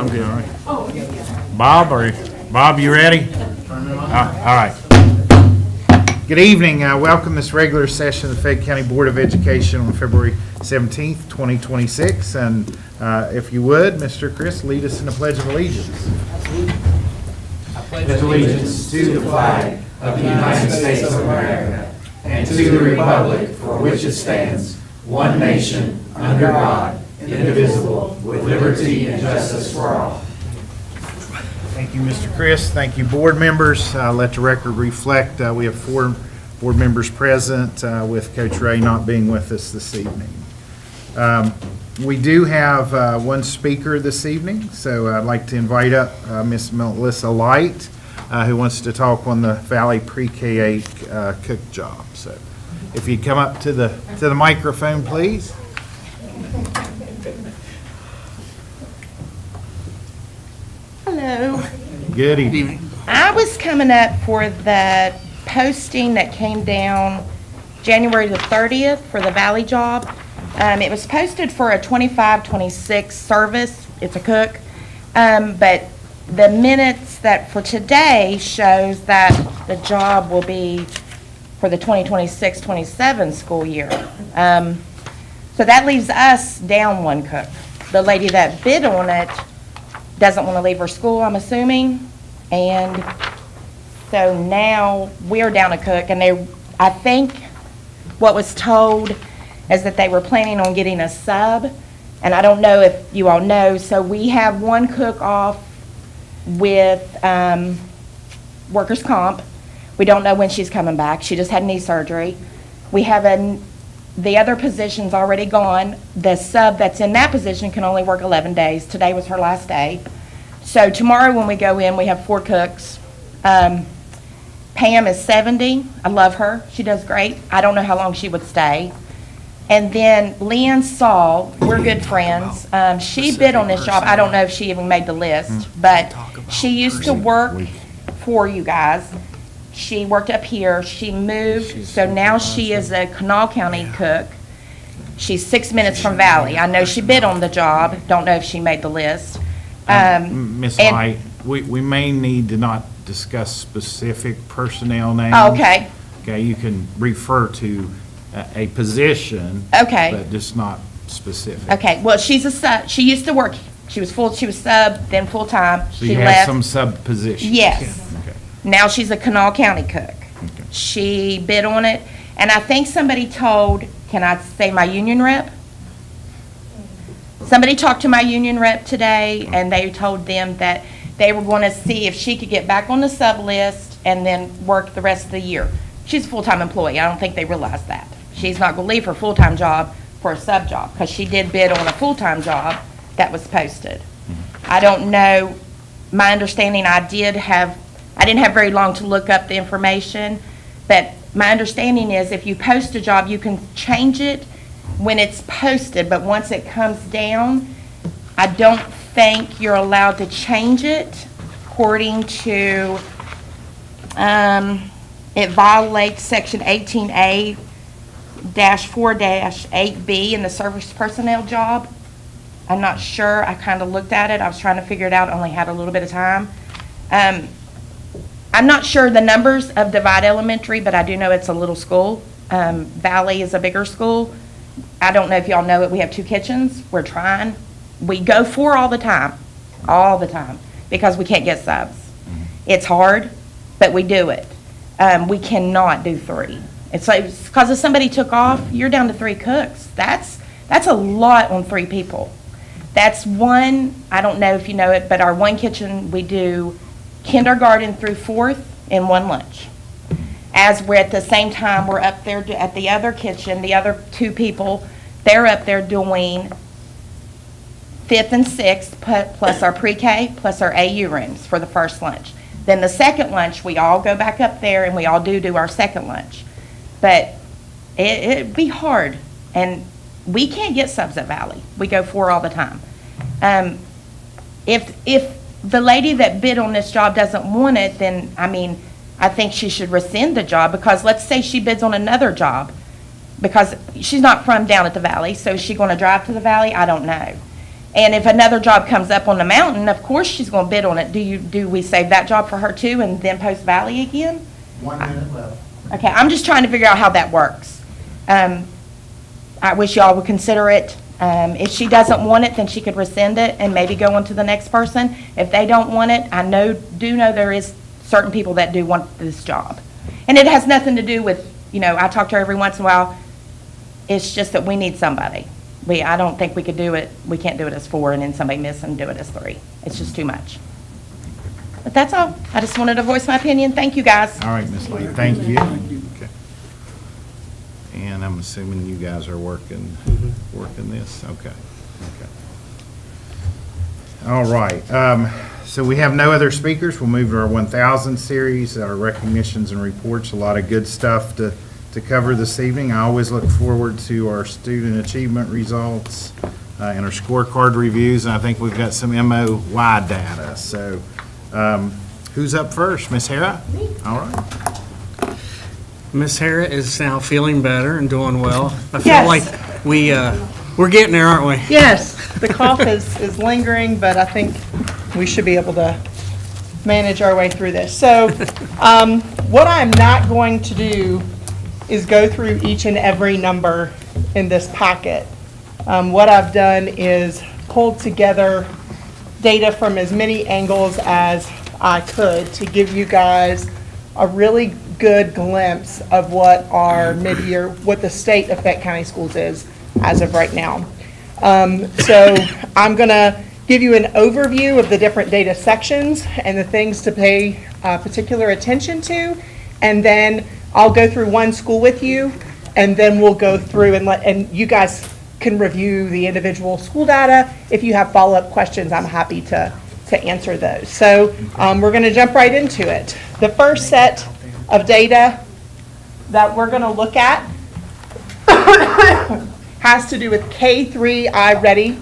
I'm good. All right. Bob, you ready? All right. Good evening. Welcome this regular session of the Fayette County Board of Education on February 17th, 2026. And if you would, Mr. Chris, lead us in the Pledge of Allegiance. I pledge allegiance to the flag of the United States of America and to the republic for which it stands, one nation, under God, indivisible, with liberty and justice for all. Thank you, Mr. Chris. Thank you, board members. Let the record reflect we have 4 board members present, with Coach Ray not being with us this evening. We do have one speaker this evening, so I'd like to invite up Miss Melissa Light, who wants to talk on the Valley Pre-K-8 cook job. So if you'd come up to the microphone, please. Hello. Good evening. I was coming up for the posting that came down January the 30th for the Valley job. It was posted for a 25-26 service. It's a cook. But the minutes that for today shows that the job will be for the 2026-27 school year. So that leaves us down one cook. The lady that bid on it doesn't want to leave her school, I'm assuming. And so now we're down a cook, and I think what was told is that they were planning on getting a sub, and I don't know if you all know, so we have one cook off with workers' comp. We don't know when she's coming back. She just had knee surgery. We have the other position's already gone. The sub that's in that position can only work 11 days. Today was her last day. So tomorrow when we go in, we have 4 cooks. Pam is 70. I love her. She does great. I don't know how long she would stay. And then Leanne Saul, we're good friends. She bid on this job. I don't know if she even made the list, but she used to work for you guys. She worked up here. She moved, so now she is a Kanawha County cook. She's 6 minutes from Valley. I know she bid on the job. Don't know if she made the list. Miss and- Light, we may need to not discuss specific personnel names. Oh, okay. Okay, you can refer to a position. Okay. But just not specific. Okay, well, she's a sub. She used to work. She was sub, then full-time. So She you have left. some sub-positions? Yes. Okay. Now she's a Kanawha County cook. Okay. She bid on it, and I think somebody told, can I say my union rep? Somebody talked to my union rep today, and they told them that they were going to see if she could get back on the sub list and then work the rest of the year. She's a full-time employee. I don't think they realize that. She's not going to leave her full-time job for a sub job, because she did bid on a full-time job that was posted. I don't know, my understanding, I didn't have very long to look up the information, but my understanding is if you post a job, you can change it when it's posted, but once it comes down, I don't think you're allowed to change it according to, it violates section 18A-4-8B in the service personnel job. I'm not sure. I kind of looked at it. I was trying to figure it out. Only had a little bit of time. I'm not sure the numbers of Divide Elementary, but I do know it's a little school. Valley is a bigger school. I don't know if y'all know it. We have 2 kitchens. We're trying. We go 4 all the time, because we can't get subs. It's hard, but we do it. We cannot do 3. It's like, because if somebody took off, you're down to 3 cooks. That's a lot on 3 people. That's one, I don't know if you know it, but our one kitchen, we do kindergarten through 4th and 1 lunch. As we're at the same time, we're up there at the other kitchen, the other 2 people, they're up there doing 5th and 6th, plus our pre-K, plus our AU rooms for the first lunch. Then the second lunch, we all go back up there and we all do our second lunch. But it'd be hard, and we can't get subs at Valley. We go 4 all the time. If the lady that bid on this job doesn't want it, then, I mean, I think she should rescind the job, because let's say she bids on another job, because she's not from down at the Valley, so is she going to drive to the Valley? I don't know. And if another job comes up on the mountain, of course she's gonna bid on it. Do we save that job for her too and then Post Valley again? 1 minute left. Okay, I'm just trying to figure out how that works. I wish y'all would consider it. If she doesn't want it, then she could rescind it and maybe go on to the next person. If they don't want it, I do know there is certain people that do want this job. And it has nothing to do with, I talk to her every once in a while. It's just that we need somebody. I don't think we could do it, we can't do it as 4 and then somebody miss and do it as 3. It's just too much. But that's all. I just wanted to voice my opinion. Thank you, guys. All right, Ms. Lee, thank you. Okay. And I'm assuming you guys are working this? Okay. All right. So we have no other speakers. We'll move to our 1000 series, our recognitions and reports. A lot of good stuff to cover this evening. I always look forward to our student achievement results and our scorecard reviews. And I think we've got some MOY data. So who's up first? Ms. Hara? All right. Miss Hara is now feeling better and doing well. I feel Yes. like we're getting there, aren't we? Yes, the cough is lingering, but I think we should be able to manage our way through this. So what I'm not going to do is go through each and every number in this packet. What I've done is pulled together data from as many angles as I could to give you guys a really good glimpse of what our mid-year, what the state of Fayette County Schools is as of right now. So I'm going to give you an overview of the different data sections and the things to pay particular attention to, and then I'll go through one school with you, and then we'll go through and you guys can review the individual school data. If you have follow-up questions, I'm happy to answer those. So we're going to jump right into it. The first set of data that we're going to look at has to do with K-3 iReady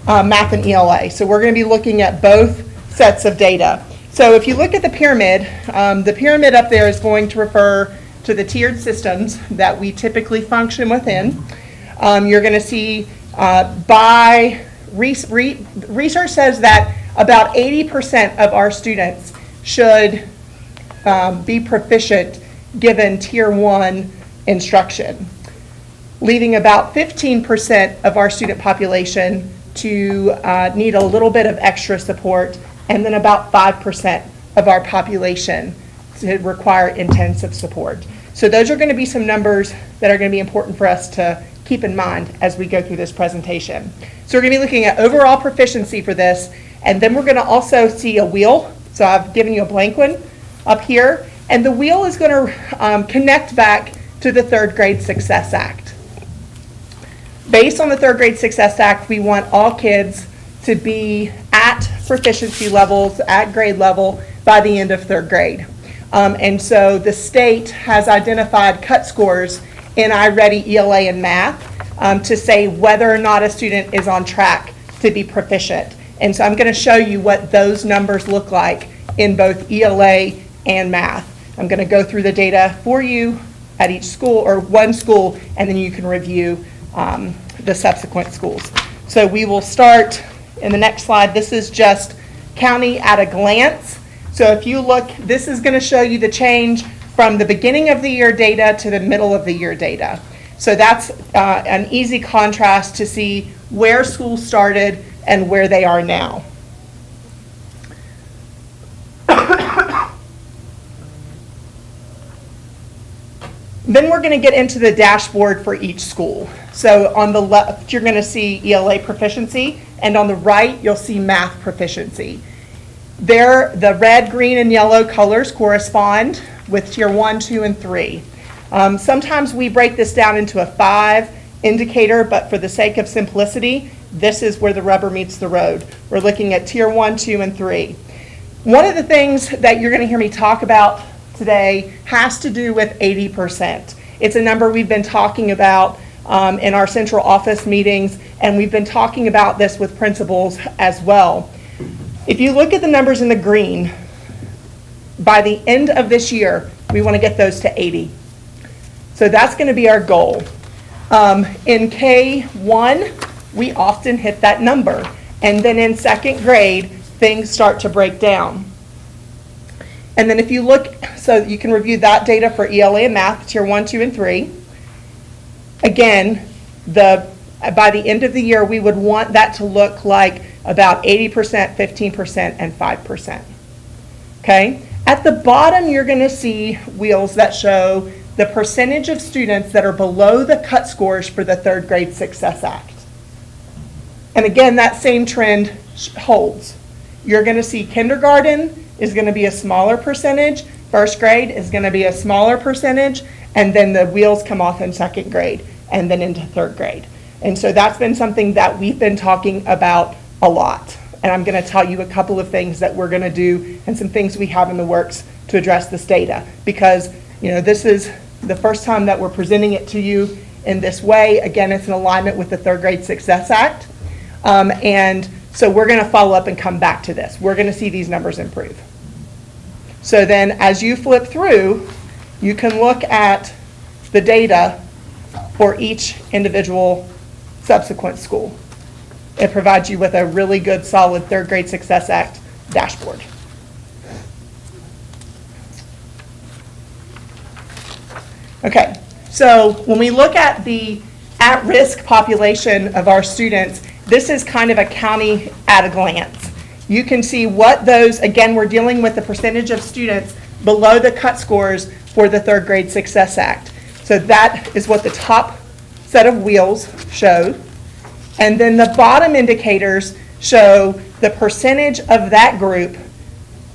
math and ELA. So we're going to be looking at both sets of data. So if you look at the pyramid up there is going to refer to the tiered systems that we typically function within. You're going to see research says that about 80% of our students should be proficient given tier 1 instruction, leaving about 15% of our student population to need a little bit of extra support, and then about 5% of our population to require intensive support. So those are going to be some numbers that are going to be important for us to keep in mind as we go through this presentation. So we're going to be looking at overall proficiency for this, and then we're going to also see a wheel. So I've given you a blank one up here, and the wheel is going to connect back to the Third Grade Success Act. Based on the Third Grade Success Act, we want all kids to be at proficiency levels, at grade level, by the end of 3rd grade. And so the state has identified cut scores in iReady, ELA, and math to say whether or not a student is on track to be proficient. And so I'm going to show you what those numbers look like in both ELA and math. I'm going to go through the data for you at each school, or one school, and then you can review the subsequent schools. So we will start in the next slide. This is just county at a glance. So if you look, this is going to show you the change from the beginning of the year data to the middle of the year data. So that's an easy contrast to see where schools started and where they are now. Then we're going to get into the dashboard for each school. So on the left, you're going to see ELA proficiency, and on the right, you'll see math proficiency. There, the red, green, and yellow colors correspond with tier 1, 2, and 3. Sometimes we break this down into a 5 indicator, but for the sake of simplicity, this is where the rubber meets the road. We're looking at tier 1, 2, and 3. One of the things that you're going to hear me talk about today has to do with 80%. It's a number we've been talking about in our central office meetings, and we've been talking about this with principals as well. If you look at the numbers in the green, by the end of this year, we want to get those to 80. So that's going to be our goal. In K1, we often hit that number. And then in second grade, things start to break down. And then if you look, so you can review that data for ELA and math, tier 1, 2, and 3. Again, by the end of the year, we would want that to look like about 80%, 15%, and 5%. Okay? At the bottom, you're going to see wheels that show the percentage of students that are below the cut scores for the Third Grade Success Act. And again, that same trend holds. You're going to see kindergarten is going to be a smaller percentage, first grade is going to be a smaller percentage, and then the wheels come off in second grade and then into third grade. And so that's been something that we've been talking about a lot. And I'm going to tell you a couple of things that we're going to do and some things we have in the works to address this data. Because, this is the first time that we're presenting it to you in this way. Again, it's in alignment with the Third Grade Success Act. And so we're going to follow up and come back to this. We're going to see these numbers improve. So then as you flip through, you can look at the data for each individual subsequent school. It provides you with a really good, solid Third Grade Success Act dashboard. Okay, so when we look at the at-risk population of our students, this is kind of a county at a glance. You can see what those, again, we're dealing with the percentage of students below the cut scores for the Third Grade Success Act. So that is what the top set of wheels show. And then the bottom indicators show the percentage of that group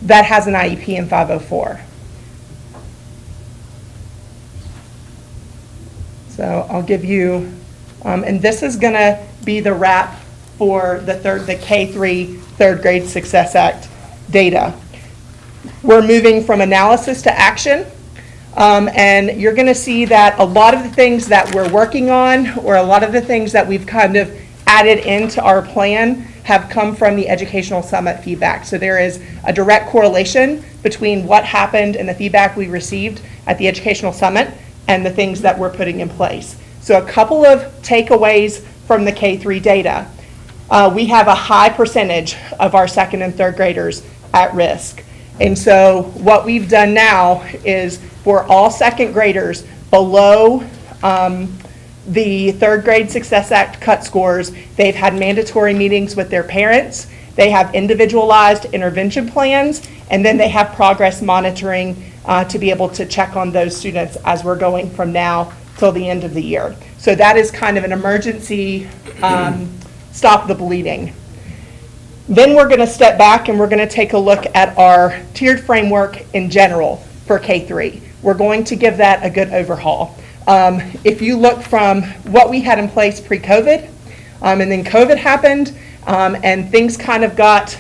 that has an IEP in 504. So I'll give you, and this is going to be the wrap for the K-3 Third Grade Success Act data. We're moving from analysis to action, and you're going to see that a lot of the things that we're working on, or a lot of the things that we've kind of added into our plan, have come from the Educational Summit feedback. So there is a direct correlation between what happened and the feedback we received at the Educational Summit and the things that we're putting in place. So a couple of takeaways from the K-3 data. We have a high percentage of our second and third graders at risk. And so what we've done now is for all second graders below the Third Grade Success Act cut scores, they've had mandatory meetings with their parents, they have individualized intervention plans, and then they have progress monitoring to be able to check on those students as we're going from now till the end of the year. So that is kind of an emergency stop the bleeding. Then we're going to step back and we're going to take a look at our tiered framework in general for K-3. We're going to give that a good overhaul. If you look from what we had in place pre-COVID, and then COVID happened, and things kind of got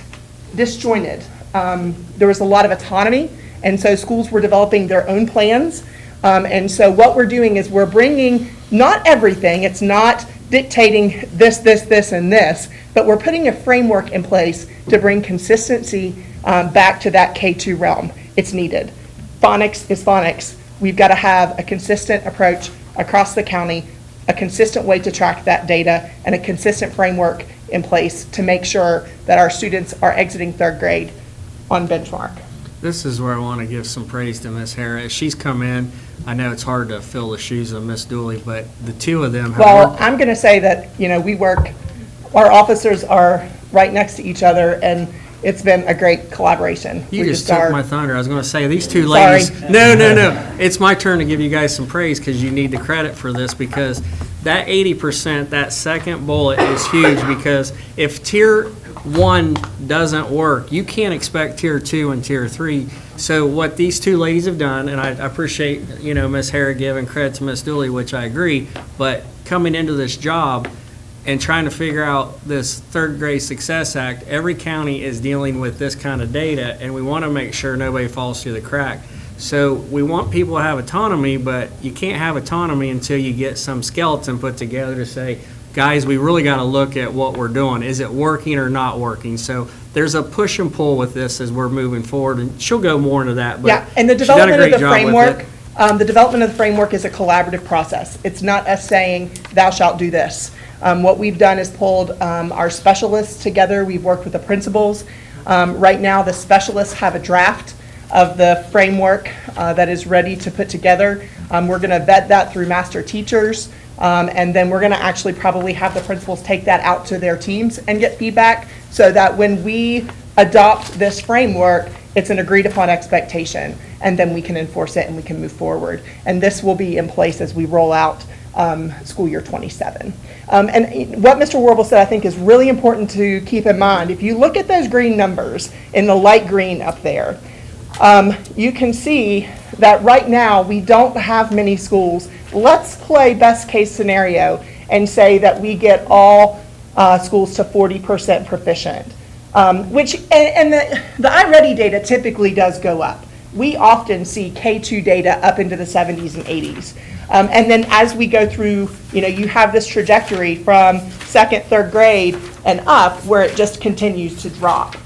disjointed. There was a lot of autonomy, and so schools were developing their own plans. And so what we're doing is we're bringing, not everything, it's not dictating this, and this, but we're putting a framework in place to bring consistency back to that K-2 realm. It's needed. Phonics is phonics. We've got to have a consistent approach across the county, a consistent way to track that data, and a consistent framework in place to make sure that our students are exiting third grade on benchmark. This is where I want to give some praise to Ms. Harris. She's come in. I know it's hard to fill the shoes of Ms. Dooley, but the two of them have Well, worked. I'm going to say that, we work, our officers are right next to each other, and it's been a great collaboration. You We just took are- my thunder. I was going to say, these two Sorry. ladies. No. It's my turn to give you guys some praise because you need the credit for this, because that 80%, that second bullet is huge, because if tier 1 doesn't work, you can't expect tier 2 and tier 3. So what these two ladies have done, and I appreciate, Ms. Harris giving credit to Ms. Dooley, which I agree, but coming into this job and trying to figure out this Third Grade Success Act, every county is dealing with this kind of data, and we want to make sure nobody falls through the crack. So we want people to have autonomy, but you can't have autonomy until you get some skeleton put together to say, guys, we really got to look at what we're doing. Is it working or not working? So there's a push and pull with this as we're moving forward, and she'll go more into that. But Yeah, and the she's done a development of great the job with framework, the development of the framework is a collaborative process. It's not us saying, thou shalt do this. What we've done is pulled our specialists together. We've worked with the principals. Right now, the specialists have a draft of the framework that is ready to put together. We're going to vet that through master teachers, and then we're going to actually probably have the principals take that out to their teams and get feedback, so that when we adopt this framework, it's an agreed upon expectation, and then we can enforce it and we can move forward. And this will be in place as we roll out school year 27. And what Mr. Warble said, I think, is really important to keep in mind. If you look at those green numbers in the light green up there, you can see that right now we don't have many schools. Let's play best case scenario and say that we get all schools to 40% proficient, which, and the iReady data typically does go up. We often see K2 data up into the 70s and 80s. And then as we go through, you have this trajectory from second, third grade and up where it just continues to drop.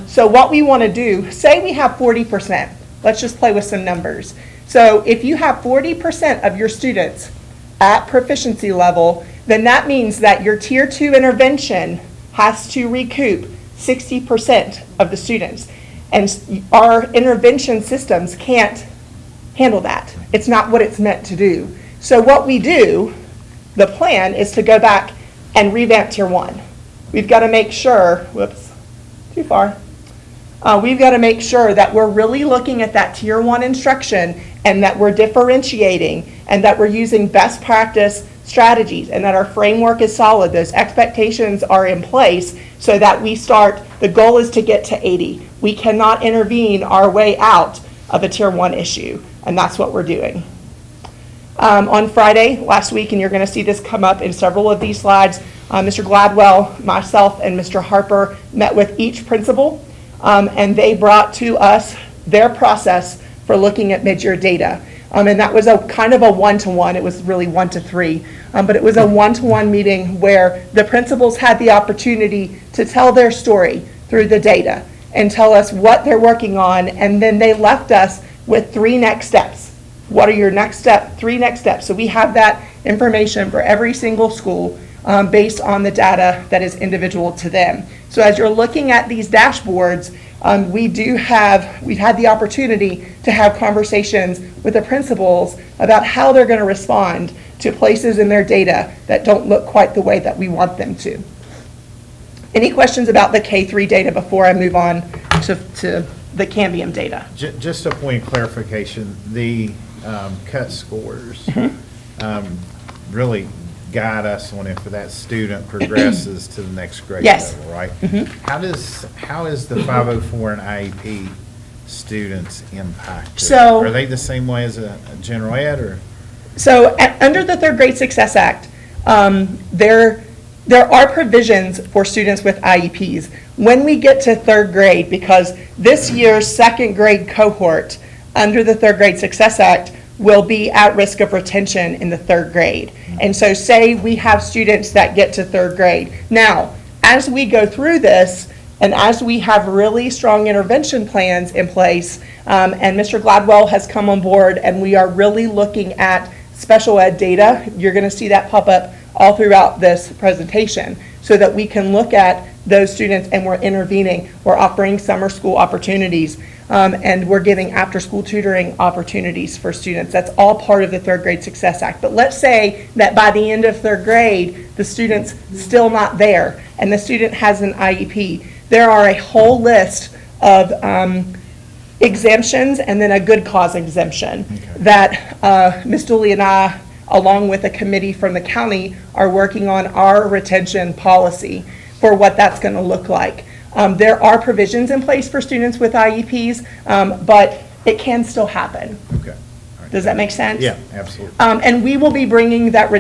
So what we want to do, say we have 40%. Let's just play with some numbers. So if you have 40% of your students at proficiency level, then that means that your tier 2 intervention has to recoup 60% of the students. And our intervention systems can't handle that. It's not what it's meant to do. So what we do, the plan is to go back and revamp tier 1. We've got to make sure, whoops, too far. We've got to make sure that we're really looking at that tier 1 instruction, and that we're differentiating, and that we're using best practice strategies, and that our framework is solid. Those expectations are in place so that we start, the goal is to get to 80. We cannot intervene our way out of a tier 1 issue, and that's what we're doing. On Friday last week, and you're going to see this come up in several of these slides, Mr. Gladwell, myself, and Mr. Harper met with each principal, and they brought to us their process for looking at mid-year data. And that was a kind of a one-to-one. It was really 1 to 3, but it was a one-to-one meeting where the principals had the opportunity to tell their story through the data and tell us what they're working on, and then they left us with 3 next steps. What are your next step? 3 next steps. So we have that information for every single school based on the data that is individual to them. So as you're looking at these dashboards, we've had the opportunity to have conversations with the principals about how they're going to respond to places in their data that don't look quite the way that we want them to. Any questions about the K3 data before I move on to the Cambium data? Just a point of clarification, the cut scores really guide us on if that student progresses to the next grade Yes. level, right? How is the 504 and IEP students impacted? So- Are they the same way as a general ed, or? So under the Third Grade Success Act, there are provisions for students with IEPs. When we get to third grade, because this year's second grade cohort under the Third Grade Success Act will be at risk of retention in the third grade. And so say we have students that get to third grade. Now, as we go through this, and as we have really strong intervention plans in place, and Mr. Gladwell has come on board, and we are really looking at special ed data, you're going to see that pop up all throughout this presentation, so that we can look at those students and we're intervening. We're offering summer school opportunities, and we're giving after-school tutoring opportunities for students. That's all part of the Third Grade Success Act. But let's say that by the end of third grade, the student's still not there, and the student has an IEP. There are a whole list of exemptions, and then a good cause exemption that Ms. Dooley and I, along with a committee from the county, are working on our retention policy for what that's going to look like. There are provisions in place for students with IEPs, but it can still happen. Okay. All right. Does that make sense? Yeah, absolutely. And we will be bringing that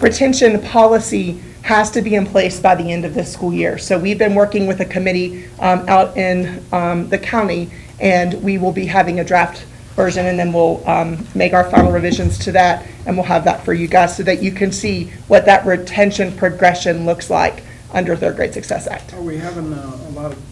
retention policy has to be in place by the end of this school year. So we've been working with a committee out in the county, and we will be having a draft version, and then we'll make our final revisions to that, and we'll have that for you guys so that you can see what that retention progression looks like under Third Grade Success Act. Are we having a lot of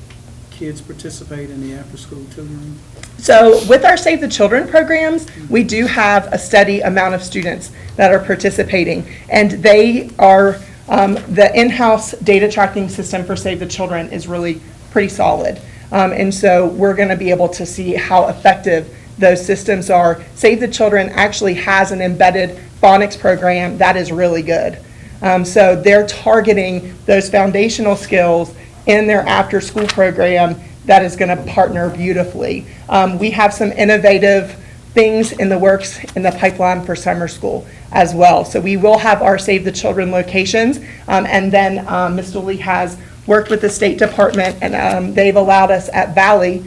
kids participate in the after-school tutoring? So with our Save the Children programs, we do have a steady amount of students that are participating. And they are, the in-house data tracking system for Save the Children is really pretty solid. And so we're going to be able to see how effective those systems are. Save the Children actually has an embedded phonics program that is really good. So they're targeting those foundational skills in their after-school program that is going to partner beautifully. We have some innovative things in the works in the pipeline for summer school as well. So we will have our Save the Children locations, and then Mr. Lee has worked with the State Department, and they've allowed us at Valley,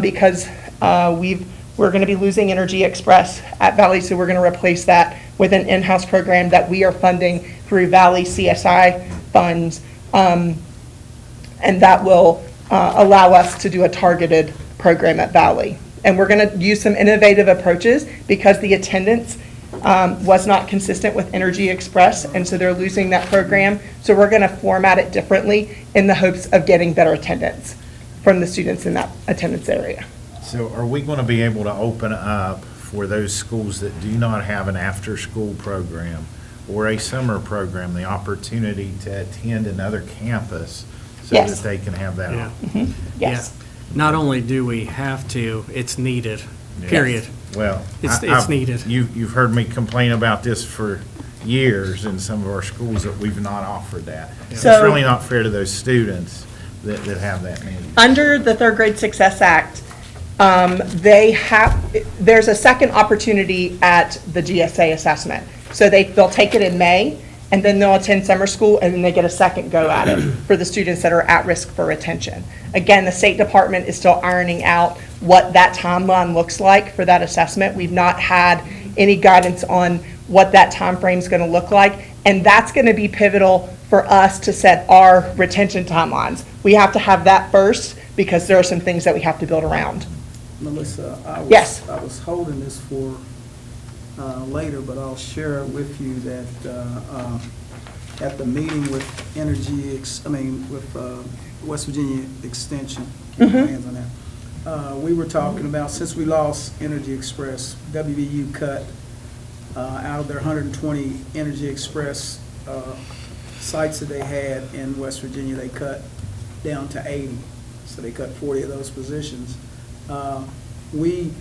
because we're going to be losing Energy Express at Valley, so we're going to replace that with an in-house program that we are funding through Valley CSI funds, and that will allow us to do a targeted program at Valley. And we're going to use some innovative approaches because the attendance was not consistent with Energy Express, and so they're losing that program. So we're going to format it differently in the hopes of getting better attendance from the students in that attendance area. So are we going to be able to open up for those schools that do not have an after-school program or a summer program, the opportunity to attend another campus so Yes. that they can have that? Yeah. Yes. Yeah. Not only do we have to, it's needed, Yes. period. Well, It's needed. You've heard me complain about this for years in some of our schools that we've not offered that. It's So- really not fair to those students that have that need. Under the Third Grade Success Act, there's a second opportunity at the GSA assessment. So they'll take it in May, and then they'll attend summer school, and then they get a second go at it for the students that are at risk for retention. Again, the State Department is still ironing out what that timeline looks like for that assessment. We've not had any guidance on what that timeframe is going to look like, and that's going to be pivotal for us to set our retention timelines. We have to have that first because there are some things that we have to build around. Melissa, Yes. I was holding this for later, but I'll share it with you that at the meeting with West Virginia Extension, get my hands on that. We were talking about, since we lost Energy Express, WVU cut out of their 120 Energy Express sites that they had in West Virginia, they cut down to 80. So they cut 40 of those positions. We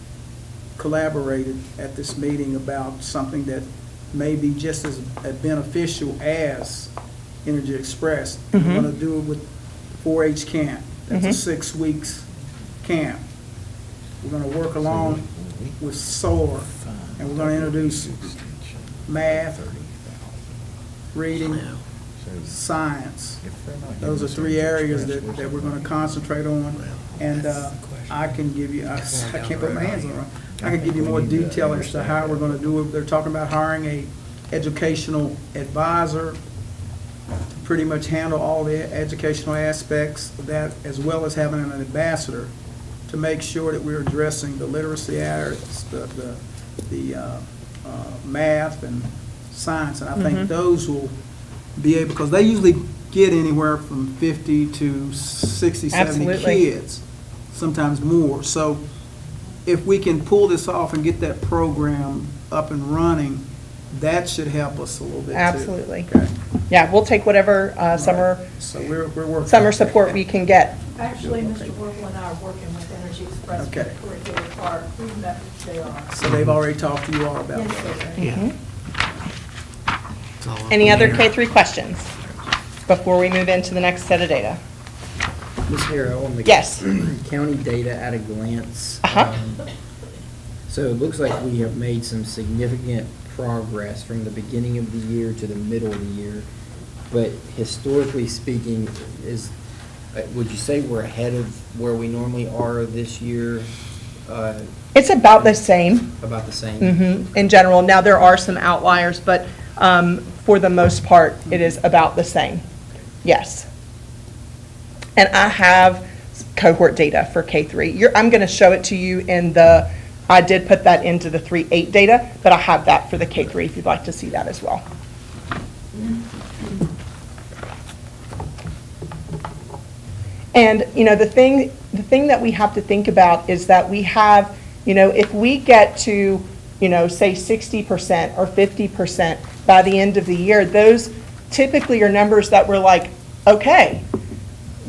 collaborated at this meeting about something that may be just as beneficial as Energy Express. We're going to do it with 4-H camp. That's a 6 weeks camp. We're going to work along with SOAR, and we're going to introduce math, reading, science. Those are 3 areas that we're going to concentrate on. And I can give you, I can't put my hands on it. I can give you more detail as to how we're going to do it. They're talking about hiring a educational advisor to pretty much handle all the educational aspects of that, as well as having an ambassador to make sure that we're addressing the literacy areas, the math and science. And I think those will be able, because they usually get anywhere from 50 to 60, 70 Absolutely. kids, sometimes more. So if we can pull this off and get that program up and running, that should help us a little bit too. Absolutely. Okay. Yeah, we'll take whatever summer So we're working. support we can get. Actually, Mr. Whipple and I are working with Energy Express for the Okay. curricular part. We've met with JR. So they've already talked to you all about Yes, that. sir. Yeah. It's all up Any in other the air. K-3 questions before we move into the next set of data? Ms. Harrow, on the Yes. county data at a glance. Uh-huh. So it looks like we have made some significant progress from the beginning of the year to the middle of the year. But historically speaking, would you say we're ahead of where we normally are this year? It's about the same. About the same? In general. Now, there are some outliers, but for the most part, it is about the same. Yes. And I have cohort data for K-3. I'm going to show it to you in I did put that into the 3-8 data, but I have that for the K-3 if you'd like to see that as well. And, the thing that we have to think about is that we have, if we get to, say 60% or 50% by the end of the year, those typically are numbers that we're like, okay.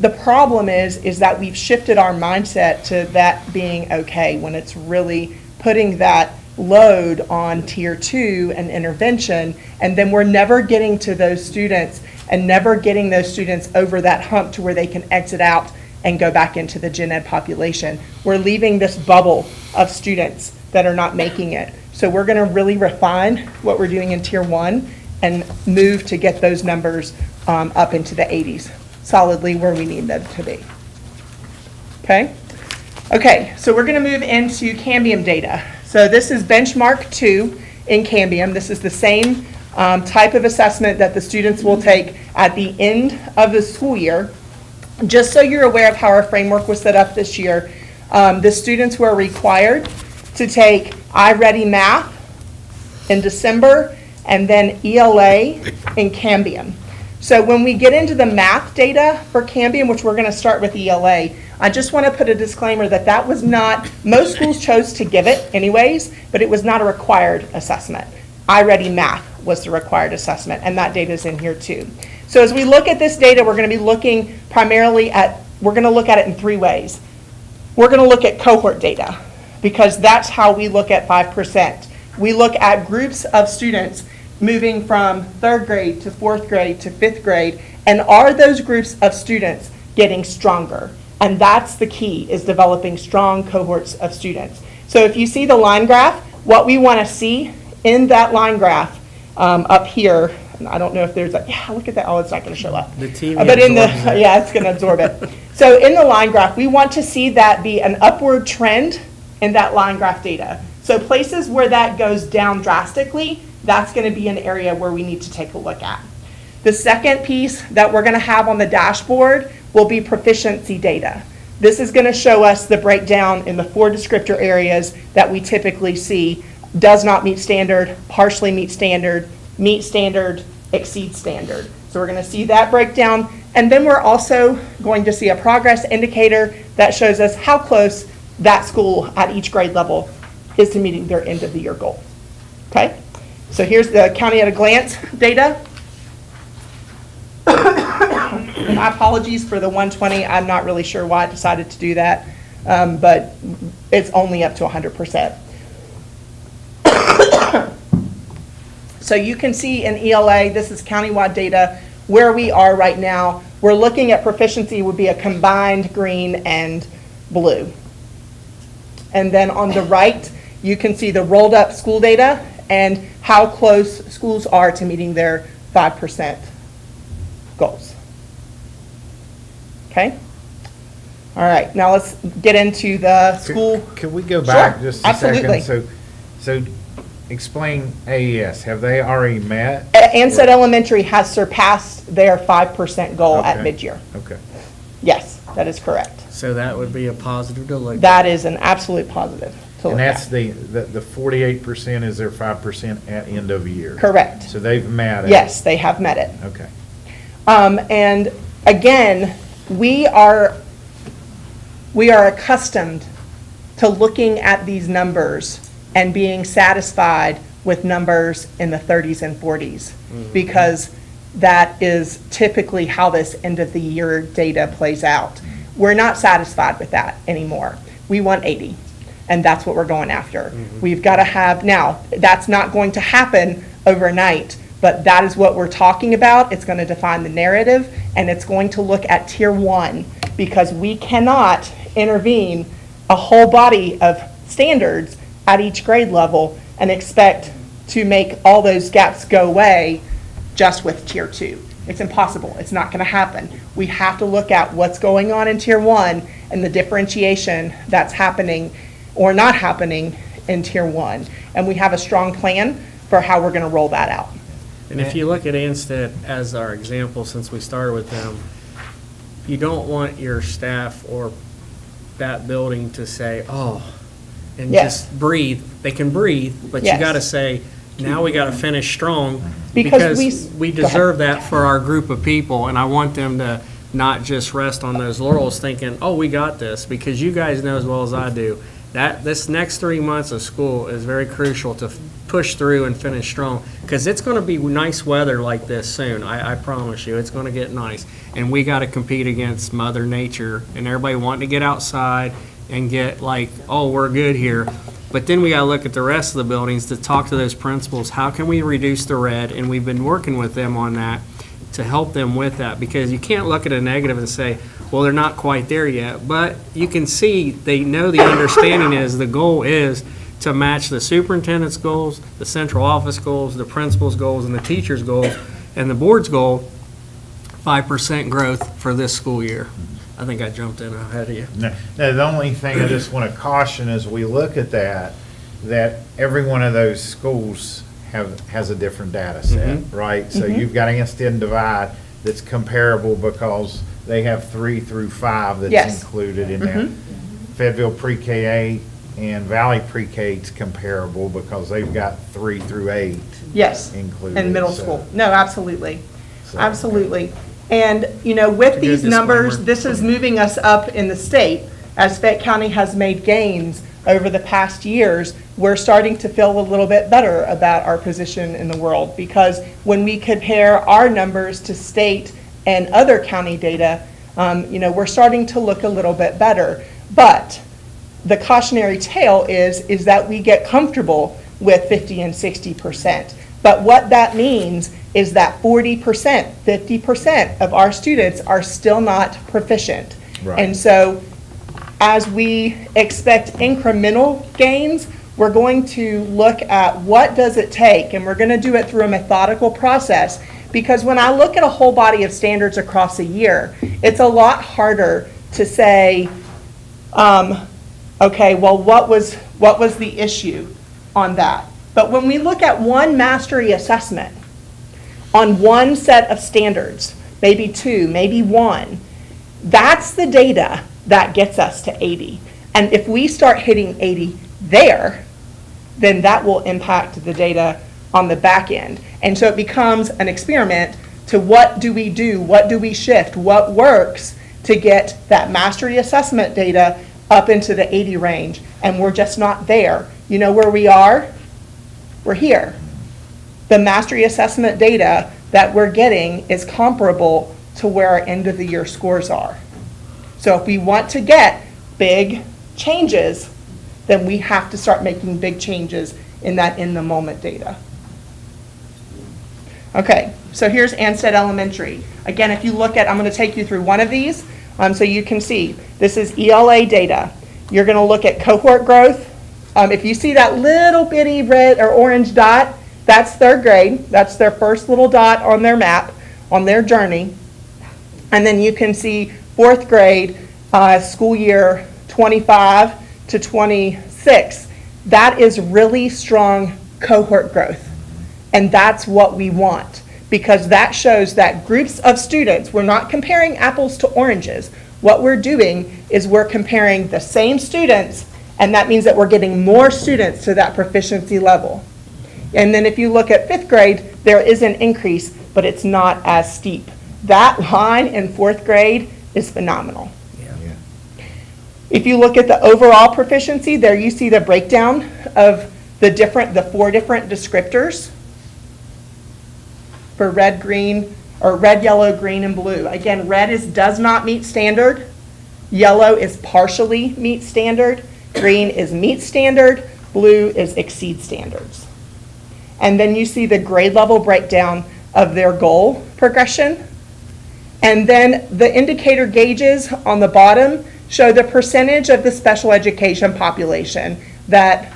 The problem is that we've shifted our mindset to that being okay when it's really putting that load on tier 2 and intervention, and then we're never getting to those students and never getting those students over that hump to where they can exit out and go back into the gen ed population. We're leaving this bubble of students that are not making it. So we're going to really refine what we're doing in tier 1 and move to get those numbers up into the 80s, solidly where we need them to be. Okay? Okay, so we're going to move into Cambium data. So this is benchmark 2 in Cambium. This is the same type of assessment that the students will take at the end of the school year. Just so you're aware of how our framework was set up this year, the students were required to take iReady Math in December and then ELA in Cambium. So when we get into the math data for Cambium, which we're going to start with ELA, I just want to put a disclaimer that that was not, most schools chose to give it anyways, but it was not a required assessment. iReady Math was the required assessment, and that data is in here too. So as we look at this data, we're going to be looking primarily at, we're going to look at it in 3 ways. We're going to look at cohort data, because that's how we look at 5%. We look at groups of students moving from 3rd grade to 4th grade to 5th grade, and are those groups of students getting stronger? And that's the key, is developing strong cohorts of students. So if you see the line graph, what we want to see in that line graph up here, and I don't know if there's a, yeah, look at that, oh, it's not going to show up. The TV But in the, absorbs it. yeah, it's going to absorb it. So in the line graph, we want to see that be an upward trend in that line graph data. So places where that goes down drastically, that's going to be an area where we need to take a look at. The second piece that we're going to have on the dashboard will be proficiency data. This is going to show us the breakdown in the 4 descriptor areas that we typically see: does not meet standard, partially meet standard, exceed standard. So we're going to see that breakdown. And then we're also going to see a progress indicator that shows us how close that school at each grade level is to meeting their end of the year goal. Okay? So here's the county at a glance data. And my apologies for the 120. I'm not really sure why I decided to do that, but it's only up to 100%. So you can see in ELA, this is countywide data, where we are right now. We're looking at proficiency would be a combined green and blue. And then on the right, you can see the rolled up school data and how close schools are to meeting their 5% goals. Okay? All right, now let's get into the school. Could we go back Sure, just a absolutely. second? So explain AES. Have they already met? Ansett Elementary has surpassed their 5% goal at Okay. mid-year. Okay. Yes, that is correct. So that would be a positive to look at. That is an absolute positive to And look that's at. the 48% is their 5% at end of year? Correct. So they've met it? Yes, they have met it. Okay. And again, we are accustomed to looking at these numbers and being satisfied with numbers in the 30s and 40s, because that is typically how this end of the year data plays out. We're not satisfied with that anymore. We want 80, and that's what we're going after. We've got to have, now, that's not going to happen overnight, but that is what we're talking about. It's going to define the narrative, and it's going to look at tier 1, because we cannot intervene a whole body of standards at each grade level and expect to make all those gaps go away just with tier 2. It's impossible. It's not going to happen. We have to look at what's going on in tier 1 and the differentiation that's happening or not happening in tier 1. And we have a strong plan for how we're going to roll that out. And if you look at Ansted as our example, since we started with them, you don't want your staff or that building to say, oh, and Yes. just breathe. They can breathe, but you Yes. got to say, now we got to finish strong Because because we go ahead. deserve that for our group of people, and I want them to not just rest on those laurels thinking, oh, we got this, because you guys know as well as I do, that this next 3 months of school is very crucial to push through and finish strong, because it's going to be nice weather like this soon. I promise you, it's going to get nice. And we got to compete against Mother Nature and everybody wanting to get outside and get like, oh, we're good here. But then we got to look at the rest of the buildings to talk to those principals. How can we reduce the red? And we've been working with them on that to help them with that, because you can't look at a negative and say, well, they're not quite there yet. But you can see they know the understanding is the goal is to match the superintendent's goals, the central office goals, the principal's goals, and the teacher's goals, and the board's goal, 5% growth for this school year. I think I jumped in ahead of you. No, the only thing I just want to caution as we look at that every one of those schools has a different data set, right? So you've got Ansted Divide that's comparable because they have 3 through 5 that's Yes. included in there. Fayetteville Pre-K 8 and Valley Pre-K is comparable because they've got 3 through 8 Yes, included. in middle so- school. No, absolutely. so- Absolutely. And, you know, with It's a these good numbers, disclaimer. this is moving us up in the state. As Fayette County has made gains over the past years, we're starting to feel a little bit better about our position in the world, because when we compare our numbers to state and other county data, you know, we're starting to look a little bit better. But the cautionary tale is that we get comfortable with 50 and 60%. But what that means is that 40%, 50% of our students are still not proficient. Right. And so as we expect incremental gains, we're going to look at what does it take, and we're going to do it through a methodical process. Because when I look at a whole body of standards across a year, it's a lot harder to say, okay, well, what was the issue on that? But when we look at one mastery assessment on one set of standards, maybe 2, maybe 1, that's the data that gets us to 80. And if we start hitting 80 there, then that will impact the data on the back end. And so it becomes an experiment to what do we do, what do we shift, what works to get that mastery assessment data up into the 80 range, and we're just not there. You know where we are? We're here. The mastery assessment data that we're getting is comparable to where our end of the year scores are. So if we want to get big changes, then we have to start making big changes in that in the moment data. Okay, so here's Ansted Elementary. Again, if you look at, I'm going to take you through one of these so you can see. This is ELA data. You're going to look at cohort growth. If you see that little bitty red or orange dot, that's 3rd grade. That's their first little dot on their map, on their journey. And then you can see 4th grade, school year 25 to 26. That is really strong cohort growth. And that's what we want, because that shows that groups of students, we're not comparing apples to oranges. What we're doing is we're comparing the same students, and that means that we're getting more students to that proficiency level. And then if you look at 5th grade, there is an increase, but it's not as steep. That line in 4th grade is phenomenal. Yeah. If you look at the overall proficiency, there you see the breakdown of the 4 different descriptors for red, green, or red, yellow, green, and blue. Again, red does not meet standard. Yellow is partially meet standard. Green is meet standard. Blue is exceed standards. And then you see the grade level breakdown of their goal progression. And then the indicator gauges on the bottom show the percentage of the special education population that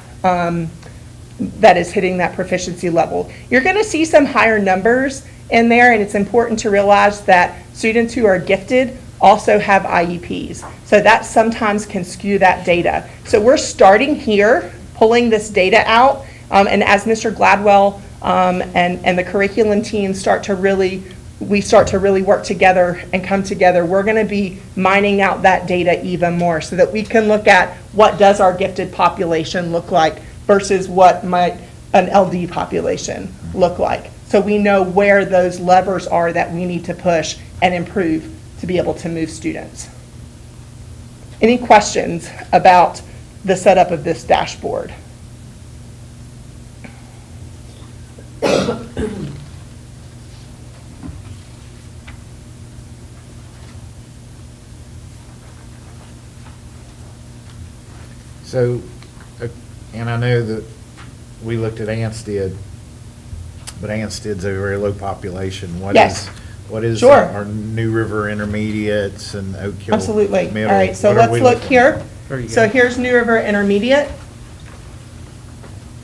is hitting that proficiency level. You're going to see some higher numbers in there, and it's important to realize that students who are gifted also have IEPs. So that sometimes can skew that data. So we're starting here, pulling this data out, and as Mr. Gladwell and the curriculum team start to really work together and come together, we're going to be mining out that data even more so that we can look at what does our gifted population look like versus what might an LD population look like. So we know where those levers are that we need to push and improve to be able to move students. Any questions about the setup of this dashboard? So, and I know that we looked at Anstead, but Anstead's a very low population. Yes. What is Sure. our New River Intermediates and Oak Hill Absolutely. Middle? All right, so What are let's we look looking here. at? There you So go. here's New River Intermediate.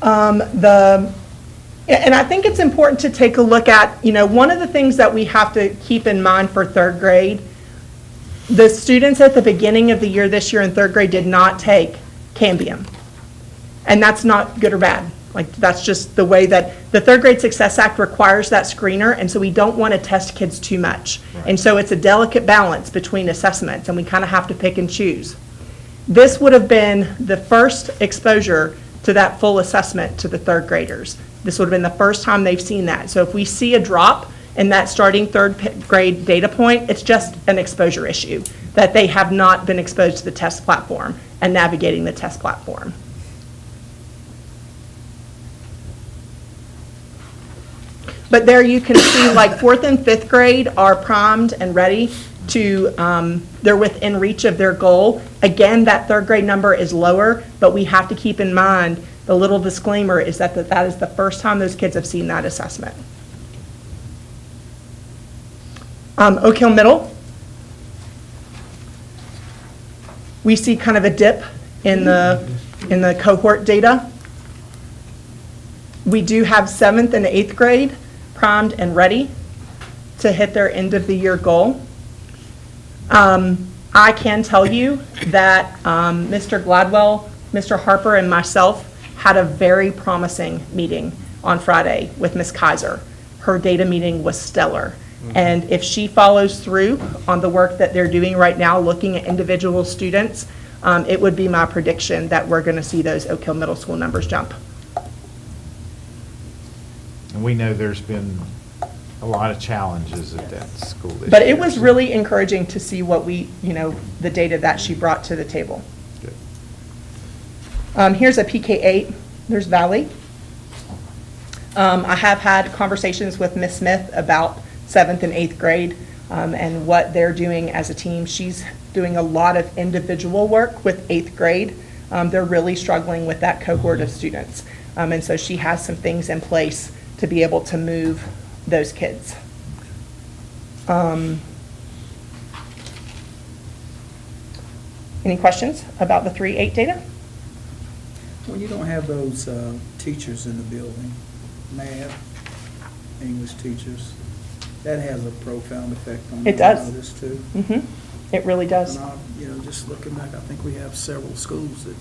And I think it's important to take a look at, one of the things that we have to keep in mind for third grade, the students at the beginning of the year this year in third grade did not take Cambium. And that's not good or bad. Like, that's just the way that the Third Grade Success Act requires that screener, and so we don't want to test kids too much. And so it's a delicate balance between assessments, and we kind of have to pick and choose. This would have been the first exposure to that full assessment to the third graders. This would have been the first time they've seen that. So if we see a drop in that starting third grade data point, it's just an exposure issue, that they have not been exposed to the test platform and navigating the test platform. But there you can see, like, fourth and fifth grade are primed and ready to, they're within reach of their goal. Again, that third grade number is lower, but we have to keep in mind, the little disclaimer is that that is the first time those kids have seen that assessment. Oak Hill Middle. We see kind of a dip in the cohort data. We do have 7th and 8th grade primed and ready to hit their end of the year goal. I can tell you that Mr. Gladwell, Mr. Harper, and myself had a very promising meeting on Friday with Ms. Kaiser. Her data meeting was stellar. And if she follows through on the work that they're doing right now, looking at individual students, it would be my prediction that we're going to see those Oak Hill Middle School numbers jump. And we know there's been a lot of challenges at that school this year. But it was really encouraging to see what the data that she brought to the table. Good. Here's a PK8, there's Valley. I have had conversations with Ms. Smith about 7th and 8th grade and what they're doing as a team. She's doing a lot of individual work with 8th grade. They're really struggling with that cohort of students. And so she has some things in place to be able to move those kids. Any questions about the 3-8 data? When you don't have those teachers in the building, math, English teachers, that has a profound effect on It does. this too. It really does. And just looking back, I think we have several schools that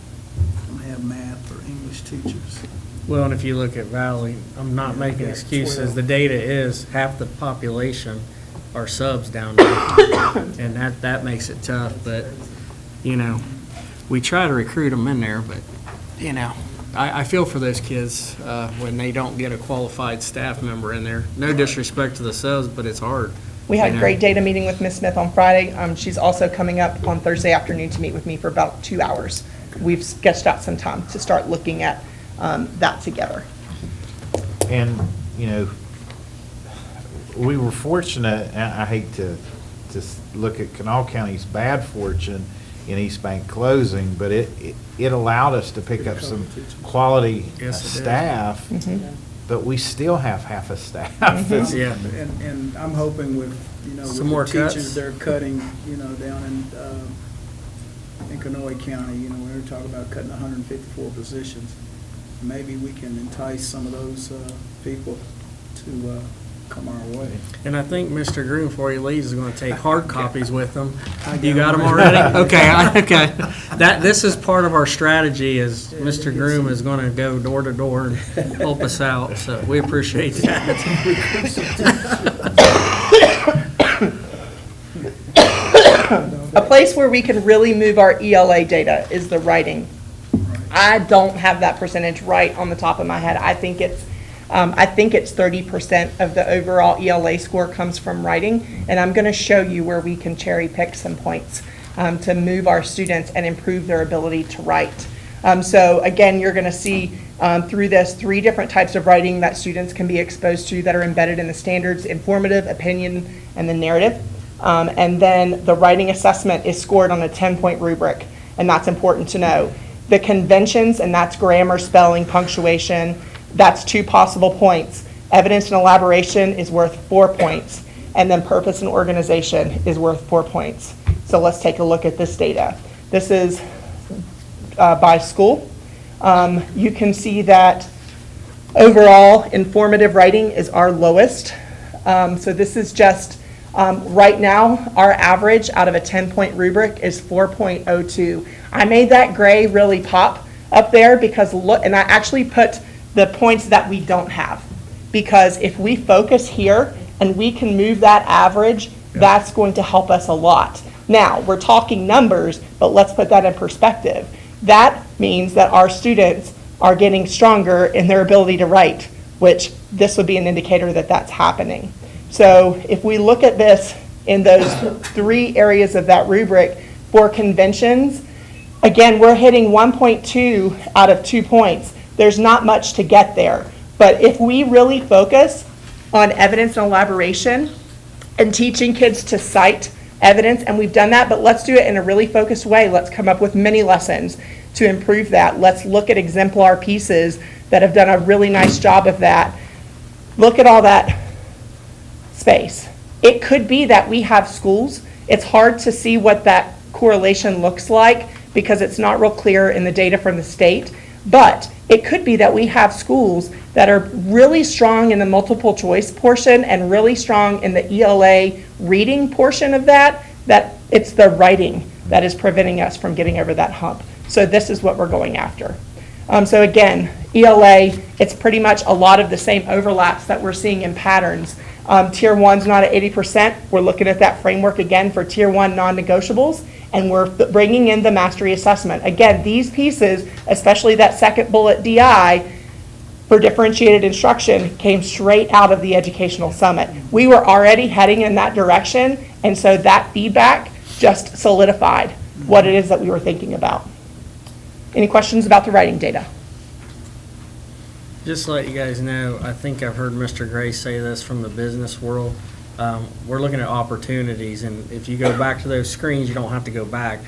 don't have math or English teachers. Well, and if you look at Valley, I'm not making Yeah, excuses. 12. The data is half the population are subs down there. And that makes it tough, but, we try to recruit them in there, but, I feel for those kids when they don't get a qualified staff member in there. No disrespect to the subs, but it's hard. We had a great data meeting with Ms. Smith on Friday. She's also coming up on Thursday afternoon to meet with me for about 2 hours. We've sketched out some time to start looking at that together. And, we were fortunate, and I hate to look at Kanawha County's bad fortune in East Bank closing, but it allowed us to pick up some quality Yes, it did. staff, but we still have half a staff. that's- Yeah. And I'm hoping with, with Some more the cuts. teachers they're cutting, down in Kanawha County, we were talking about cutting 154 positions. Maybe we can entice some of those people to come our way. And I think Mr. Groom, before he leaves, is going to take hard copies with him. You got them already? Okay. This is part of our strategy is Mr. Groom is going to go door to door and help us out, so we appreciate that. A place where we can really move our ELA data is the writing. I don't have that percentage right on the top of my head. I think it's I think it's 30% of the overall ELA score comes from writing, and I'm going to show you where we can cherry pick some points to move our students and improve their ability to write. So again, you're going to see through this 3 different types of writing that students can be exposed to that are embedded in the standards: informative, opinion, and the narrative. And then the writing assessment is scored on a 10-point rubric, and that's important to know. The conventions, and that's grammar, spelling, punctuation, that's 2 possible points. Evidence and elaboration is worth 4 points, and then purpose and organization is worth 4 points. So let's take a look at this data. This is by school. You can see that overall informative writing is our lowest. So this is just right now, our average out of a 10-point rubric is 4.02. I made that gray really pop up there because look, and I actually put the points that we don't have. Because if we focus here and we can move that average, that's going to help us a lot. Now, we're talking numbers, but let's put that in perspective. That means that our students are getting stronger in their ability to write, which this would be an indicator that that's happening. So if we look at this in those 3 areas of that rubric for conventions, again, we're hitting 1.2 out of 2 points. There's not much to get there. But if we really focus on evidence and elaboration and teaching kids to cite evidence, and we've done that, but let's do it in a really focused way. Let's come up with mini lessons to improve that. Let's look at exemplar pieces that have done a really nice job of that. Look at all that space. It could be that we have schools. It's hard to see what that correlation looks like because it's not real clear in the data from the state, but it could be that we have schools that are really strong in the multiple choice portion and really strong in the ELA reading portion of that it's the writing that is preventing us from getting over that hump. So this is what we're going after. So again, ELA, it's pretty much a lot of the same overlaps that we're seeing in patterns. Tier 1's not at 80%. We're looking at that framework again for Tier 1 non-negotiables, and we're bringing in the mastery assessment. Again, these pieces, especially that second bullet DI, for differentiated instruction came straight out of the Educational Summit. We were already heading in that direction, and so that feedback just solidified what it is that we were thinking about. Any questions about the writing data? Just to let you guys know, I think I've heard Mr. Gray say this from the business world. We're looking at opportunities, and if you go back to those screens, you don't have to go back.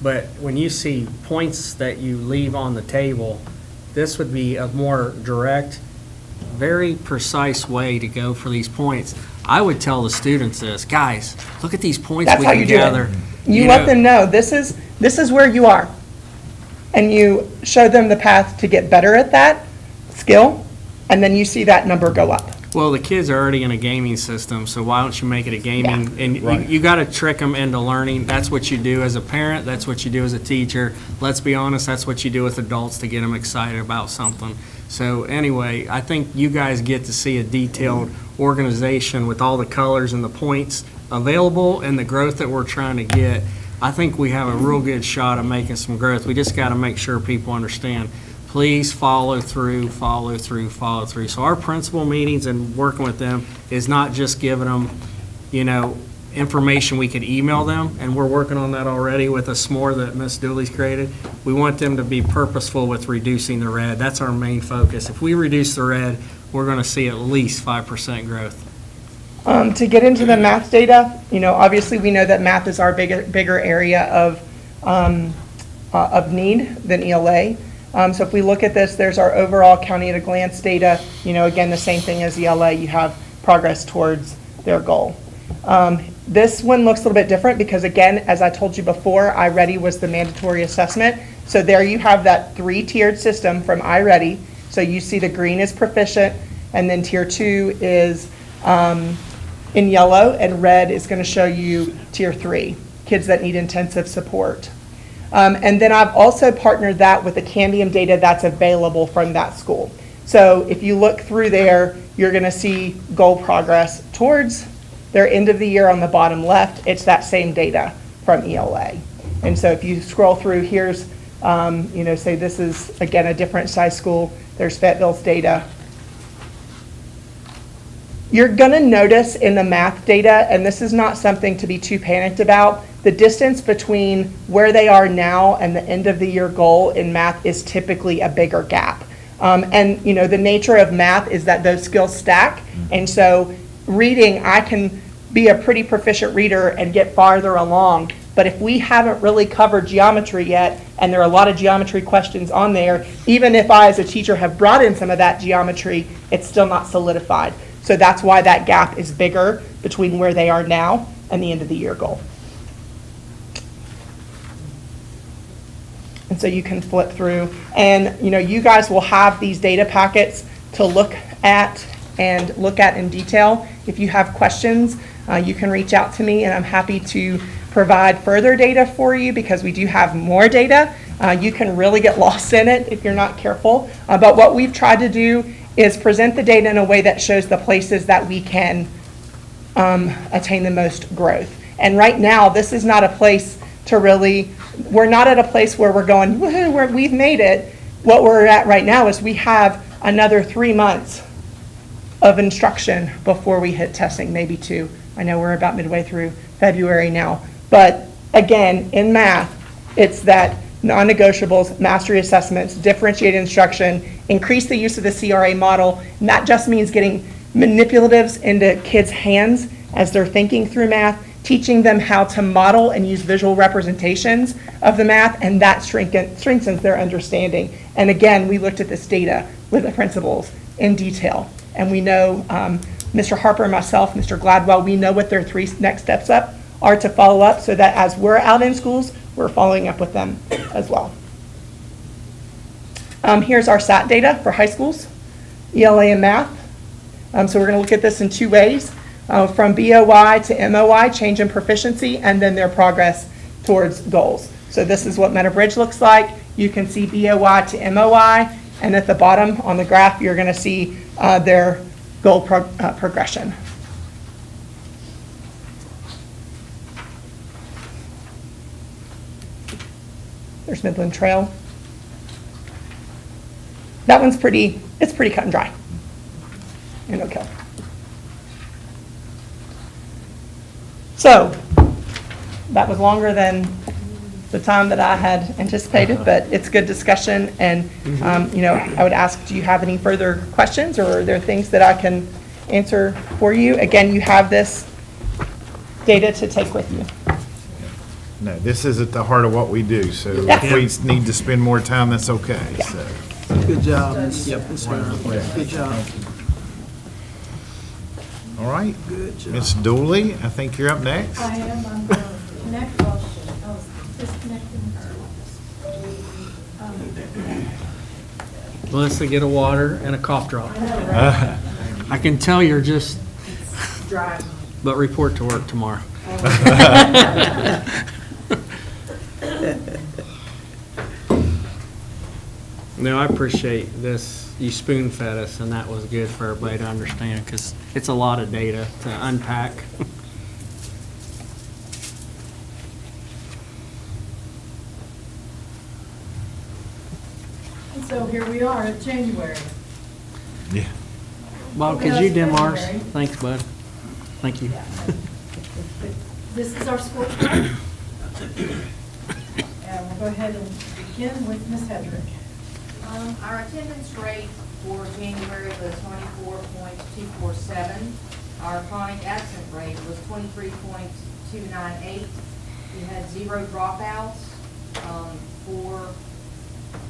But when you see points that you leave on the table, this would be a more direct, very precise way to go for these points. I would tell the students this, guys, look at these points That's we how can you do it. gather. You let them know this is where you are. And you show them the path to get better at that skill, and then you see that number go up. Well, the kids are already in a gaming system, so why don't you make it a gaming? Yeah. And you got to trick them into learning. That's what you do as a parent. That's what you do as a teacher. Let's be honest, that's what you do with adults to get them excited about something. So anyway, I think you guys get to see a detailed organization with all the colors and the points available and the growth that we're trying to get. I think we have a real good shot at making some growth. We just got to make sure people understand. Please follow through, follow through, follow through. So our principal meetings and working with them is not just giving them, information we could email them, and we're working on that already with a s'more that Ms. Dooley's created. We want them to be purposeful with reducing the red. That's our main focus. If we reduce the red, we're going to see at least 5% growth. To get into the math data, obviously we know that math is our bigger area of need than ELA. So if we look at this, there's our overall county at a glance data. Again, the same thing as ELA, you have progress towards their goal. This one looks a little bit different because, again, as I told you before, iReady was the mandatory assessment. So there you have that 3-tiered system from iReady. So you see the green is proficient, and then tier 2 is in yellow, and red is going to show you tier 3, kids that need intensive support. And then I've also partnered that with the Cambium data that's available from that school. So if you look through there, you're going to see goal progress towards their end of the year on the bottom left. It's that same data from ELA. And so if you scroll through, here's, say this is, again, a different size school. There's Fayetteville's data. You're going to notice in the math data, and this is not something to be too panicked about, the distance between where they are now and the end of the year goal in math is typically a bigger gap. And, you know, the nature of math is that those skills stack. And so reading, I can be a pretty proficient reader and get farther along. But if we haven't really covered geometry yet, and there are a lot of geometry questions on there, even if I as a teacher have brought in some of that geometry, it's still not solidified. So that's why that gap is bigger between where they are now and the end of the year goal. And so you can flip through, and you know, you guys will have these data packets to look at in detail. If you have questions, you can reach out to me, and I'm happy to provide further data for you because we do have more data. You can really get lost in it if you're not careful. But what we've tried to do is present the data in a way that shows the places that we can attain the most growth. And right now, this is not a place to really, we're not at a place where we're going, woohoo, we've made it. What we're at right now is we have another 3 months of instruction before we hit testing, maybe 2. I know we're about midway through February now. But again, in math, it's that non-negotiables, mastery assessments, differentiated instruction, increase the use of the CRA model, and that just means getting manipulatives into kids' hands as they're thinking through math, teaching them how to model and use visual representations of the math, and that strengthens their understanding. And again, we looked at this data with the principals in detail, and we know Mr. Harper and myself, Mr. Gladwell, we know what their 3 next steps up are to follow up so that as we're out in schools, we're following up with them as well. Here's our SAT data for high schools, ELA and math. So we're going to look at this in 2 ways, from BOY to MOY, change in proficiency, and then their progress towards goals. So this is what Meadowbridge looks like. You can see BOY to MOY, and at the bottom on the graph, you're going to see their goal progression. There's Midland Trail. That one's pretty cut and dry. And Oak Hill. So, that was longer than the time that I had anticipated, but it's good discussion. And, you know, I would ask, do you have any further questions, or are there things that I can answer for you? Again, you have this data to take with you. No, this is at the heart of what we do, so Yes. if we need to spend more time, that's okay, so. Good job, Ms. Hearn. Good job. All right, Good job. Ms. Dooley, I think you're up next. I am, I'm going to connect, I was disconnecting her. Melissa, get a water and a cough drop. I can tell you're just, Dry. but report to work tomorrow. No, I appreciate this. You spoon fed us, and that was good for everybody to understand, because it's a lot of data to unpack. And so here we are at January. Yeah. Bob, could you dim ours? Thanks, bud. Thank you. This is our school report. And we'll go ahead and begin with Ms. Hedrick. Our attendance rate for January was 24.247. Our chronic absent rate was 23.298. We had 0 dropouts for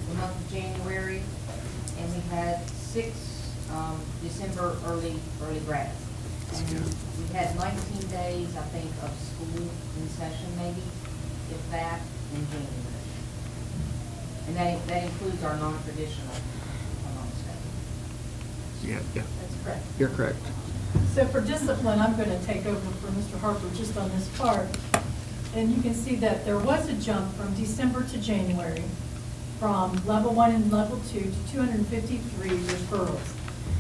the month of January, and we had 6 December early grads. And we had 19 days, I think, of school in session, maybe, if that, in January. And that includes our non-traditional, if I'm not mistaken. Yeah, That's correct. you're correct. So for discipline, I'm going to take over for Mr. Harper just on this part. And you can see that there was a jump from December to January from level 1 and level 2 to 253 referrals.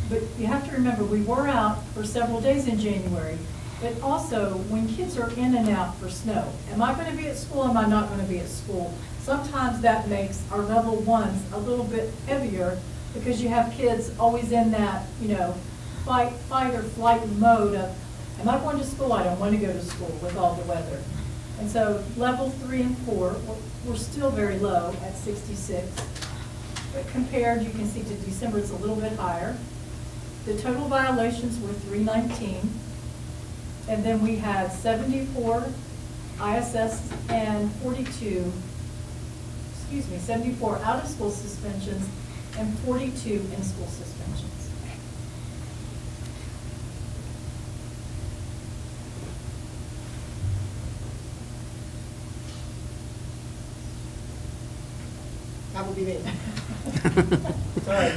But you have to remember, we were out for several days in January, but also when kids are in and out for snow, am I going to be at school, am I not going to be at school? Sometimes that makes our level 1s a little bit heavier because you have kids always in that, you know, fight or flight mode of, am I going to school? I don't want to go to school with all the weather. And so level 3 and 4, we're still very low at 66. But compared, you can see to December, it's a little bit higher. The total violations were 319. And then we had 74 ISS and 74 out-of-school suspensions and 42 in-school suspensions. That would be me. Sorry.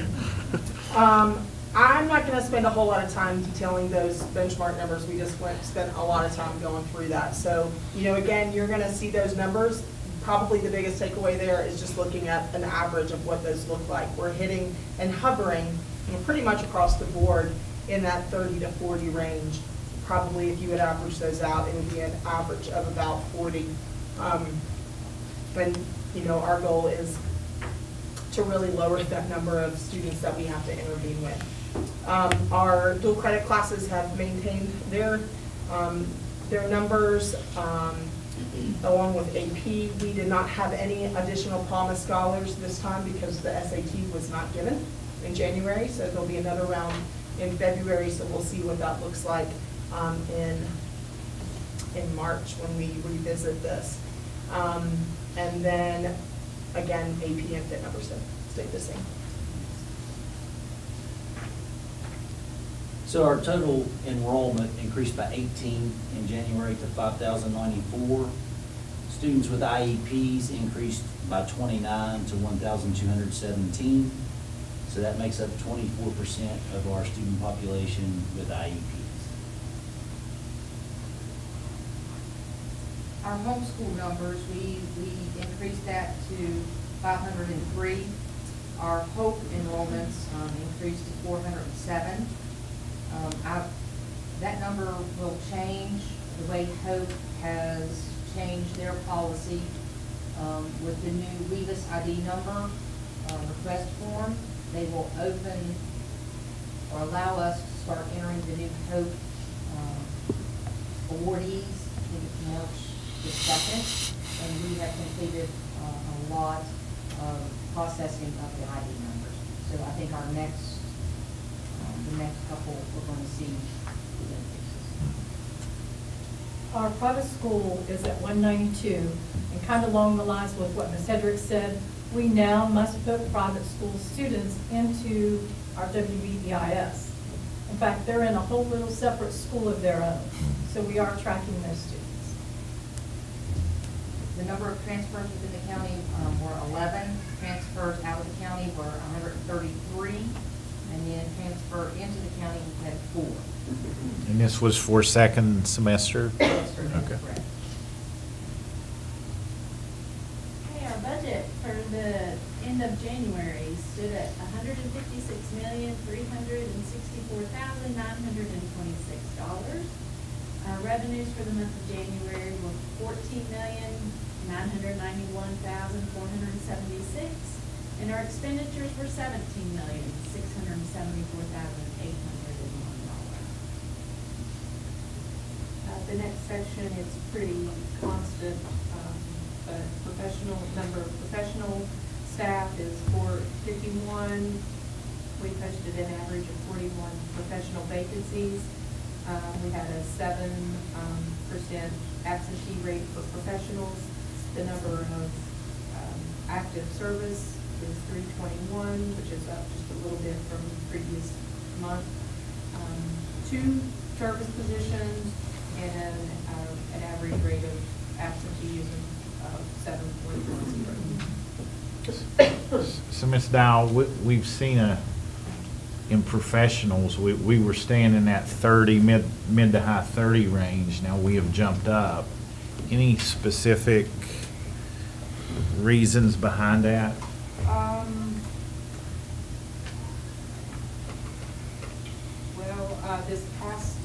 I'm not gonna spend a whole lot of time detailing those benchmark numbers. We just spent a lot of time going through that. So, again, you're gonna see those numbers. Probably the biggest takeaway there is just looking at an average of what those look like. We're hitting and hovering, pretty much across the board in that 30 to 40 range. Probably if you would average those out, it would be an average of about 40. And, our goal is to really lower that number of students that we have to intervene with. Our dual credit classes have maintained their numbers, along with AP. We did not have any additional promise scholars this time because the SAT was not given in January, so there'll be another round in February, so we'll see what that looks like in March when we revisit this. And then, again, AP and FIT numbers stayed the same. So our total enrollment increased by 18 in January to 5,094. Students with IEPs increased by 29 to 1,217. So that makes up 24% of our student population with IEPs. Our homeschool numbers, we increased that to 503. Our Hope enrollments increased to 407. That number will change the way Hope has changed their policy with the new WEVIS ID number request form. They will open or allow us to start entering the new Hope awardees. I think it's March the 2nd, and we have completed a lot of processing of the ID numbers. So I think our next, the next couple, we're going to see the increases. Our private school is at 192, and kind of along the lines with what Ms. Hedrick said, we now must put private school students into our WBEIS. In fact, they're in a whole little separate school of their own, so we are tracking those students. The number of transfers within the county were 11. Transfers out of the county were 133. And then transfer into the county, we had 4. And this was for second semester? Yes, sir, that's Okay. correct. Okay, our budget for the end of January stood at $156,364,926. Our revenues for the month of January were $14,991,476, and our expenditures were $17,674,801. The next section is pretty constant, but number of professional staff is 451. We posted an average of 41 professional vacancies. We had a 7% absentee rate for professionals. The number of active service is 321, which is up just a little bit from the previous month. 2 service positions and an average rate of absenteeism of 7.10. So, Ms. Dow, we've seen in professionals, we were staying in that 30, mid to high 30 range. Now we have jumped up. Any specific reasons behind that? This past,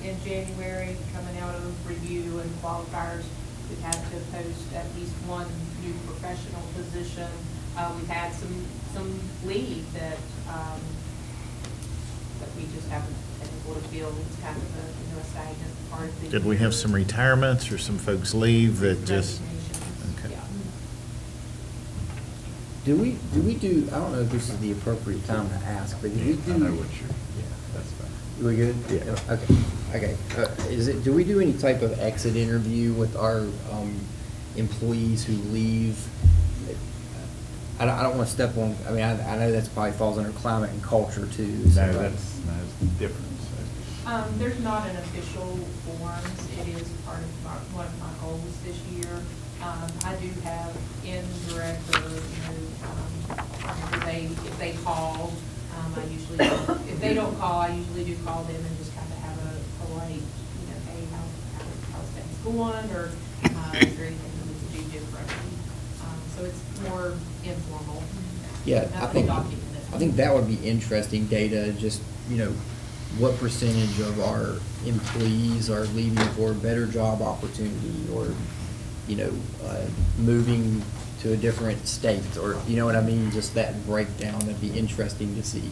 in January, coming out of review and qualifiers, we had to post at least one new professional position. We've had some leave that that we just haven't been able to fill. It's kind of a stagnant part of the. Did we have some retirements or some folks leave that just? Resignations, Okay. yeah. Do we do, I don't know if this is the appropriate time to ask, but do we do? I know what you're, yeah, that's fine. We good? Yeah. Okay. Do we do any type of exit interview with our employees who leave? I don't want to step on, I mean, I know that's probably falls under climate and culture too. so- No, that's different. There's not an official forms. It is part of one of my goals this year. I do have indirect or, if they call, I usually, if they don't call, I usually do call them and just kind of have a polite, hey, how's things going, or is there anything we need to do differently? So it's more informal. Yeah, Nothing documented. I think that would be interesting data, just, what percentage of our employees are leaving for a better job opportunity or, moving to a different state, or, you know what I mean? Just that breakdown, that'd be interesting to see.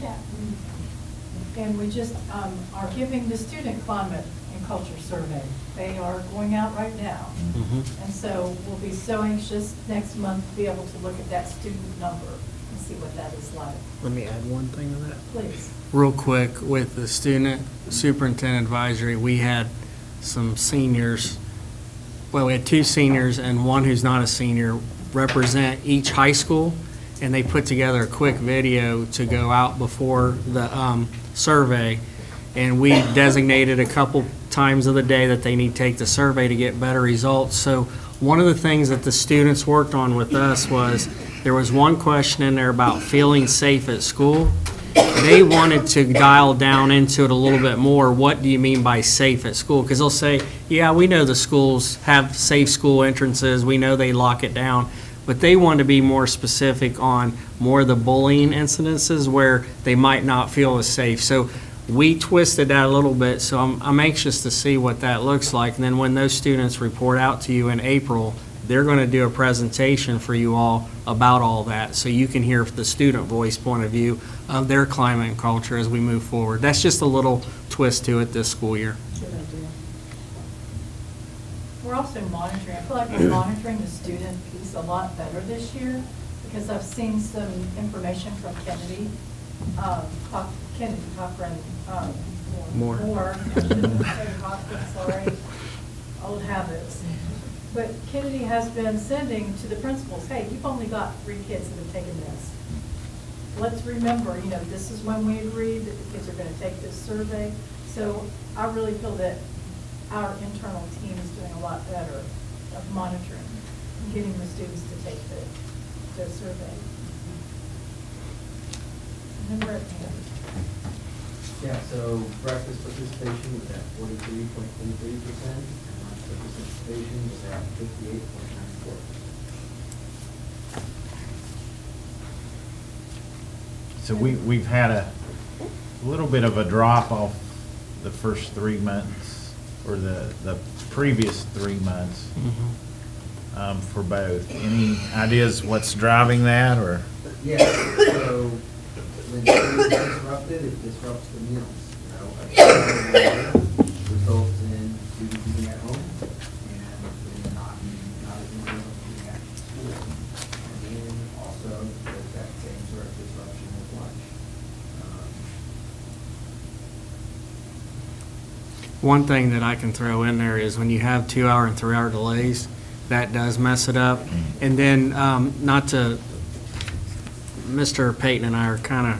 Yeah. And we just are giving the student climate and culture survey. They are going out right now. Mhm. And so we'll be so anxious next month to be able to look at that student number and see what that is like. Let me add one thing to that. Please. Real quick, with the student superintendent advisory, we had some seniors, well, we had 2 seniors and one who's not a senior represent each high school, and they put together a quick video to go out before the survey, and we designated a couple times of the day that they need to take the survey to get better results. So one of the things that the students worked on with us was, there was one question in there about feeling safe at school. They wanted to dial down into it a little bit more. What do you mean by safe at school? Because they'll say, yeah, we know the schools have safe school entrances. We know they lock it down. But they want to be more specific on more of the bullying incidences where they might not feel as safe. So we twisted that a little bit. So I'm anxious to see what that looks like. And then when those students report out to you in April, they're going to do a presentation for you all about all that, so you can hear the student voice point of view of their climate and culture as we move forward. That's just a little twist to it this school year. Good idea. We're also monitoring, I feel like we're monitoring the student piece a lot better this year, because I've seen some information from Kennedy, Kennedy Cochran, Moore. Kennedy Cochran, sorry, old habits. But Kennedy has been sending to the principals, hey, you've only got 3 kids that have taken this. Let's remember, this is when we agreed that the kids are going to take this survey. So I really feel that our internal team is doing a lot better of monitoring and getting the students to take the survey. And then we're at Pam. Yeah, so breakfast participation was at 43.33%, and lunch participation was at 58.94%. So we've had a little bit of a drop off the first 3 months, or the previous 3 months for both. Any ideas what's driving that, or? Yeah, so when food is disrupted, it disrupts the meals. Results in students eating at home and then not as many eating at school. And then also there's that same sort of disruption with lunch. One thing that I can throw in there is when you have 2-hour and 3-hour delays, that does mess it up. And then, Mr. Payton and I are kind of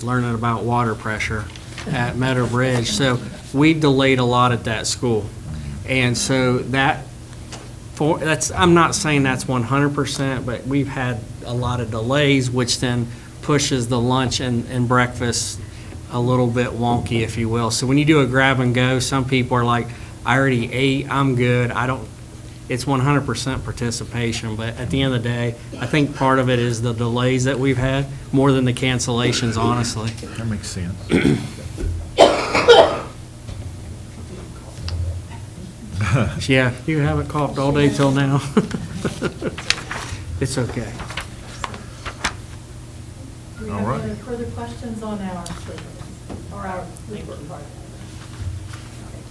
learning about water pressure at Meadow Bridge. So we delayed a lot at that school. And so I'm not saying that's 100%, but we've had a lot of delays, which then pushes the lunch and breakfast a little bit wonky, if you will. So when you do a grab and go, some people are like, I already ate, I'm good. It's 100% participation, but at the end of the day, I think part of it is the delays that we've had, more than the cancellations, honestly. That makes sense. Yeah, you haven't coughed all day till now. It's okay. Do we you All have right. any further questions on our service, or our report card?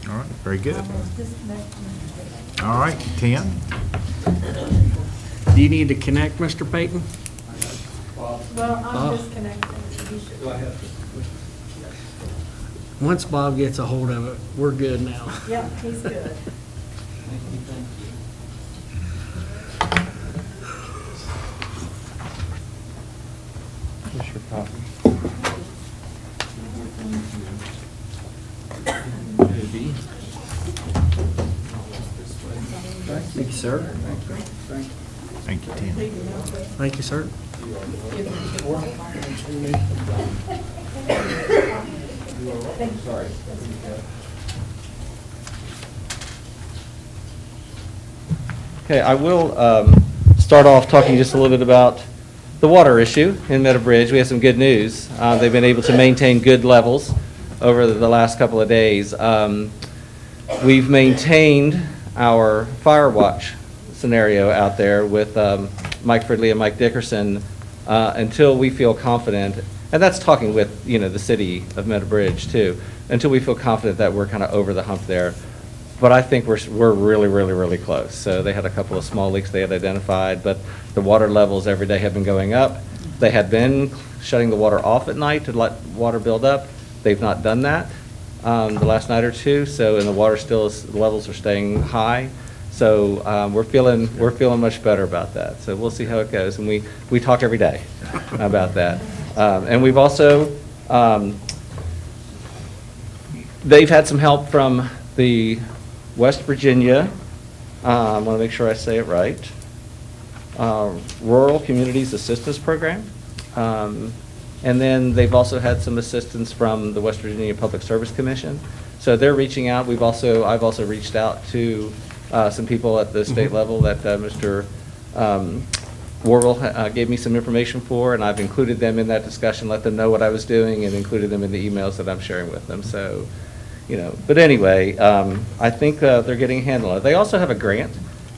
All right, very good. I'm going to disconnect Mr. Taylor. All right, 10. Do you need to connect, Mr. Payton? Well, Bob? I'm disconnected. He should- Once Bob gets a hold of it, we're good now. Yep, he's good. Here's your copy. Thank you, sir. Thank you, 10. Thank you, sir. Okay, I will start off talking just a little bit about the water issue in Meadow Bridge. We have some good news. They've been able to maintain good levels over the last couple of days. We've maintained our fire watch scenario out there with Mike Fridley and Mike Dickerson until we feel confident, and that's talking with, the city of Meadow Bridge too, until we feel confident that we're kind of over the hump there. But I think we're really, really, really close. So they had a couple of small leaks they had identified, but the water levels every day have been going up. They had been shutting the water off at night to let water build up. They've not done that the last night or two, so, and the water still the levels are staying high. So we're feeling much better about that. So we'll see how it goes, and we talk every day about that. And we've also, they've had some help from the West Virginia, I want to make sure I say it right, Rural Communities Assistance Program. And then they've also had some assistance from the West Virginia Public Service Commission. So they're reaching out. I've also reached out to some people at the state level that Mr. Warville gave me some information for, and I've included them in that discussion, let them know what I was doing, and included them in the emails that I'm sharing with them. So, but anyway, I think they're getting a handle on it. They also have a grant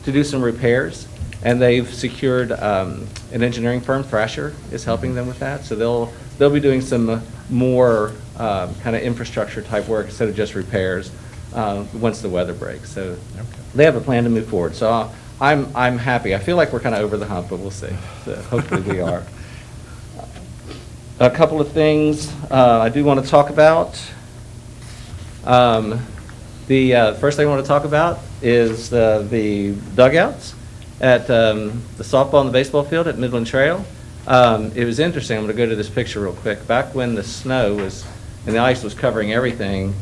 to do some repairs, and they've secured an engineering firm, Thrasher, is helping them with that. So they'll be doing some more kind of infrastructure type work instead of just repairs once the weather breaks. So they have a plan to move forward. So I'm happy. I feel like we're kind of over the hump, but we'll see. So hopefully we are. A couple of things I do want to talk about. The first thing I want to talk about is the dugouts at the softball and the baseball field at Midland Trail. It was interesting. I'm going to go to this picture real quick. Back when the snow was and the ice was covering everything,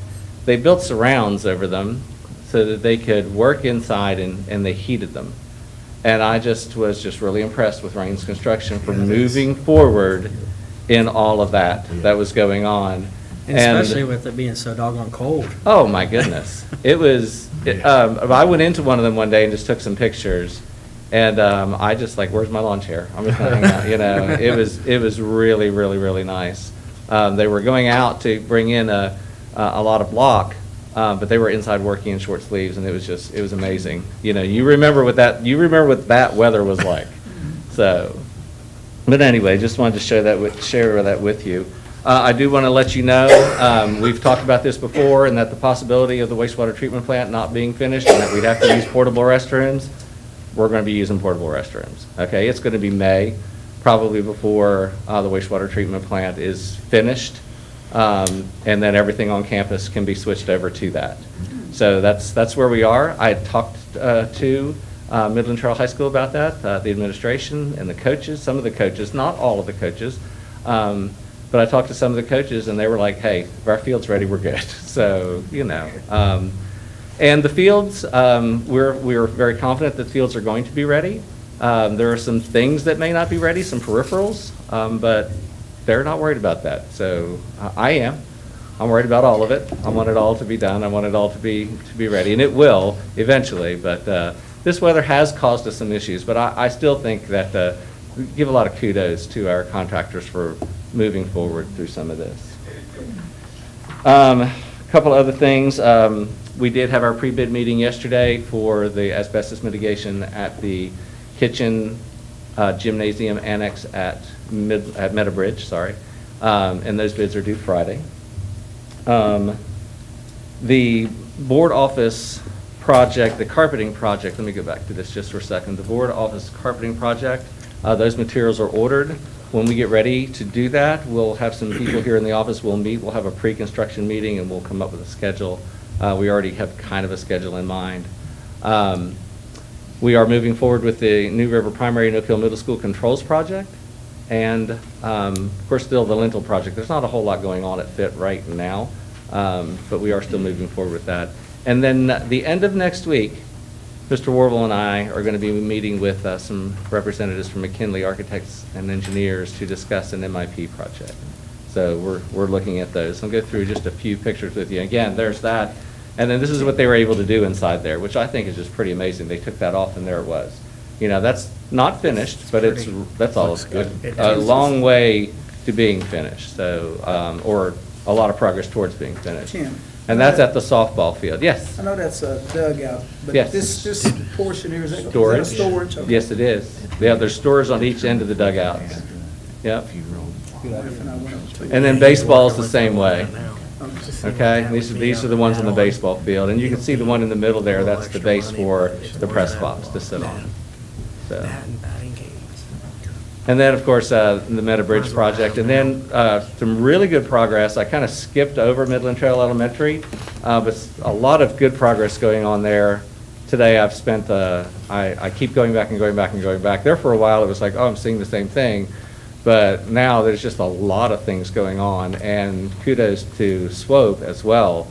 they built surrounds over them so that they could work inside, and they heated them. And I was just really impressed with Raines Construction for moving forward in all of that was going on. And especially with it being so doggone cold. Oh, my goodness. It was, I went into one of them one day and just took some pictures, and I just where's my lawn chair? I'm just gonna hang out, It was really, really, really nice. They were going out to bring in a lot of block, but they were inside working in short sleeves, and it was amazing. You remember what that weather was like. So, but anyway, just wanted to share that with you. I do want to let you know, we've talked about this before, and that the possibility of the wastewater treatment plant not being finished and that we'd have to use portable restrooms, we're going to be using portable restrooms. Okay, it's going to be May, probably before the wastewater treatment plant is finished, and then everything on campus can be switched over to that. So that's where we are. I had talked to Midland Trail High School about that, the administration and the coaches, some of the coaches, not all of the coaches, but I talked to some of the coaches, and they were like, hey, if our field's ready, we're good. So, and the fields, we're very confident that the fields are going to be ready. There are some things that may not be ready, some peripherals, but they're not worried about that. So I am. I'm worried about all of it. I want it all to be done. I want it all to be ready, and it will eventually. But this weather has caused us some issues. But I still think that we give a lot of kudos to our contractors for moving forward through some of this. A couple other things. We did have our pre-bid meeting yesterday for the asbestos mitigation at the kitchen gymnasium annex at Meadowbridge, sorry. And those bids are due Friday. The board office project, the carpeting project, let me go back to this just for a second. The board office carpeting project, those materials are ordered. When we get ready to do that, we'll have some people here in the office, we'll meet, we'll have a pre-construction meeting, and we'll come up with a schedule. We already have kind of a schedule in mind. We are moving forward with the New River Primary and Oak Hill Middle School Controls Project. And, of course, still the Lentil Project. There's not a whole lot going on at FIT right now, but we are still moving forward with that. And then the end of next week, Mr. Warble and I are going to be meeting with some representatives from McKinley Architects and Engineers to discuss an MIP project. So we're looking at those. I'll go through just a few pictures with you. Again, there's that. And then this is what they were able to do inside there, which I think is just pretty amazing. They took that off and there it was. You know, that's not finished, but that's all good. A long way to being finished, so, or a lot of progress towards being finished. Tim. And that's at the softball field, yes. I know that's a dugout, but Yes. this portion here, is that Storage. storage? Okay. Yes, it is. Yeah, there's stores on each end of the dugouts. Yep. And then baseball's the same way. Okay, and these are the ones on the baseball field, and you can see the one in the middle there, that's the base for the press box to sit on. So. And then, of course, the Meadowbridge project, and then some really good progress. I kind of skipped over Midland Trail Elementary, but a lot of good progress going on there. Today I've spent, I keep going back and going back and going back. There for a while it was like, oh, I'm seeing the same thing. But now there's just a lot of things going on, and kudos to Swope as well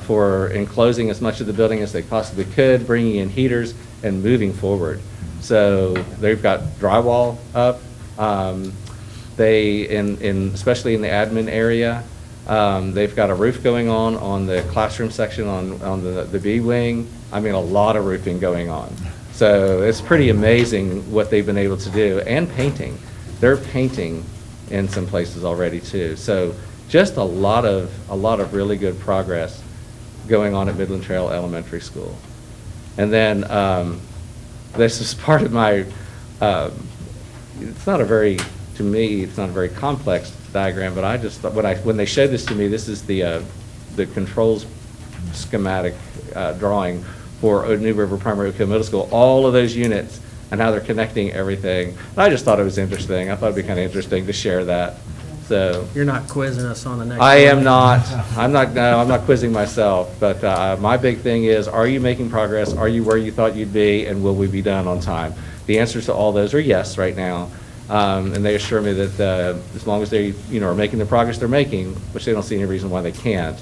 for enclosing as much of the building as they possibly could, bringing in heaters and moving forward. So they've got drywall up. Especially in the admin area, they've got a roof going on the classroom section on the B wing. I mean, a lot of roofing going on. So it's pretty amazing what they've been able to do, and painting. They're painting in some places already too. So just a lot of really good progress going on at Midland Trail Elementary School. And then this is part of my, it's not a very complex diagram, but I just thought, when they showed this to me, this is the controls schematic drawing for New River Primary Oak Hill Middle School, all of those units and how they're connecting everything. And I just thought it was interesting. I thought it'd be kind of interesting to share that. So You're not quizzing us on the next I am one. not. I'm not quizzing myself. But my big thing is, are you making progress? Are you where you thought you'd be? And will we be done on time? The answers to all those are yes right now. And they assure me that as long as they, are making the progress they're making, which they don't see any reason why they can't,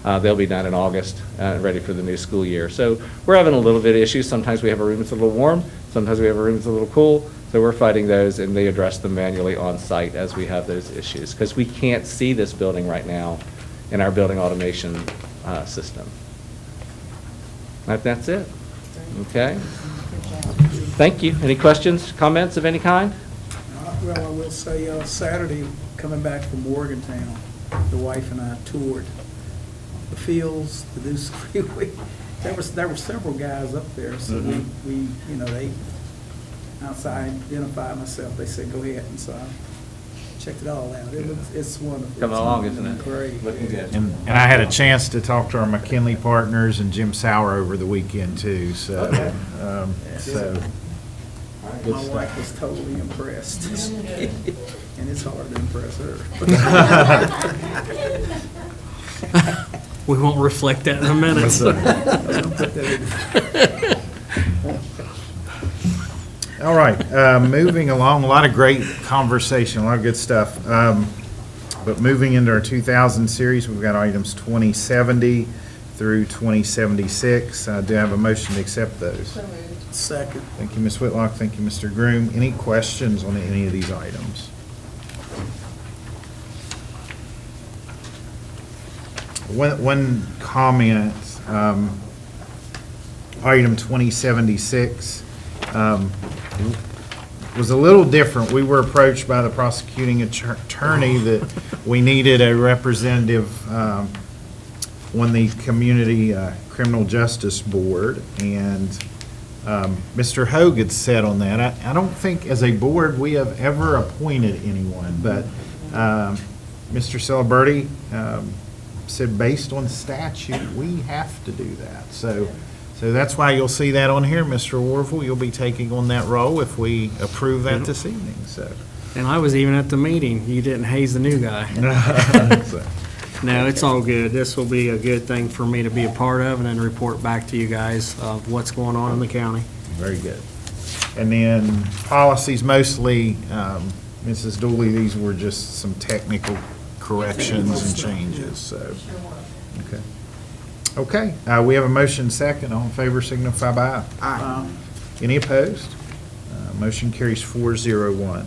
they'll be done in August and ready for the new school year. So we're having a little bit of issues. Sometimes we have a room that's a little warm. Sometimes we have a room that's a little cool. So we're fighting those, and they address them manually on site as we have those issues, because we can't see this building right now in our building automation system. That's it. Okay. Thank you. Any questions, comments of any kind? Well, I will say, Saturday, coming back from Morgantown, the wife and I toured the fields to do some, there were several guys up there, so we, they, outside, identified myself, they said, go ahead, and so I checked it all out. It's wonderful. Coming along, isn't it? Great. Looking good. And I had a chance to talk to our McKinley partners and Jim Sauer over the weekend too, so. Okay. Good My stuff. wife was totally impressed. And it's hard to impress her. We won't reflect that in a minute. All right, moving along, a lot of great conversation, a lot of good stuff. But moving into our 2000 series, we've got items 2070 through 2076. Do I have a motion to accept those? Second. Thank you, Ms. Whitlock. Thank you, Mr. Groom. Any questions on any of these items? One comment, item 2076 was a little different. We were approached by the prosecuting attorney that we needed a representative on the Community Criminal Justice Board, and Mr. Hogan said on that. I don't think as a board we have ever appointed anyone, but Mr. Celebrity said based on statute, we have to do that. So that's why you'll see that on here, Mr. Warfel. You'll be taking on that role if we approve that this evening, so. And I was even at the meeting. You didn't haze the new guy. So, No, it's all good. This will be a good thing for me to be a part of and then report back to you guys of what's going on in the county. Very good. And then policies mostly, Mrs. Dooley, these were just some technical corrections and changes, so. Okay. Okay, we have a motion second. All in favor signify by aye. Any opposed? Motion carries 4-0-1.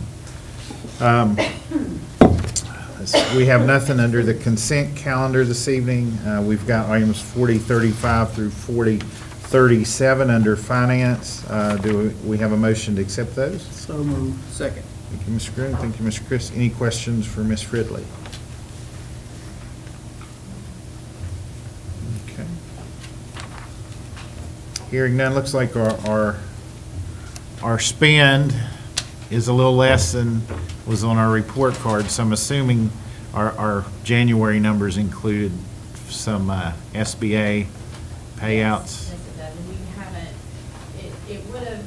We have nothing under the consent calendar this evening. We've got items 4035 through 4037 under finance. Do we have a motion to accept those? So moved. Second. Thank you, Mr. Groom. Thank you, Mr. Chris. Any questions for Ms. Fridley? Okay. Hearing none, looks like our spend is a little less than was on our report card, so I'm assuming our January numbers included some SBA payouts. Yes, it does, and we haven't, it would have,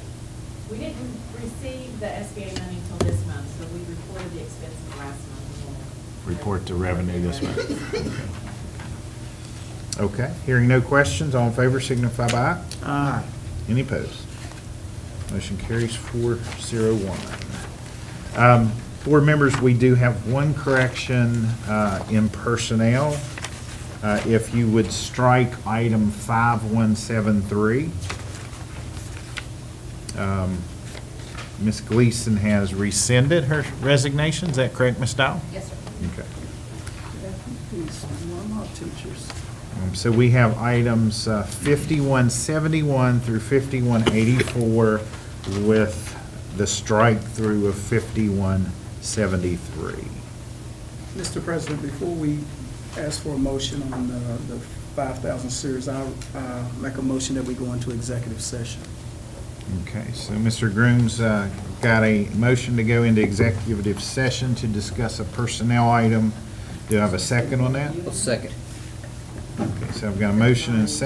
we didn't receive the SBA money until this month, so we reported the expenses last month. And we'll Report the revenue this month. Okay, hearing no questions, all in favor signify by aye. Aye. Any opposed? Motion carries 4-0-1. Board members, we do have one correction in personnel. If you would strike item 5173. Ms. Gleason has rescinded her resignation. Is that correct, Ms. Dow? Yes, sir. Okay. These Walmart teachers. So we have items 5171 through 5184 with the strike through of 5173. Mr. President, before we ask for a motion on the 5,000 series, I'll make a motion that we go into executive session. Okay, so Mr. Groom's got a motion to go into executive session to discuss a personnel item. Do I have a second on that? Second. Okay, so I've got a motion and a second.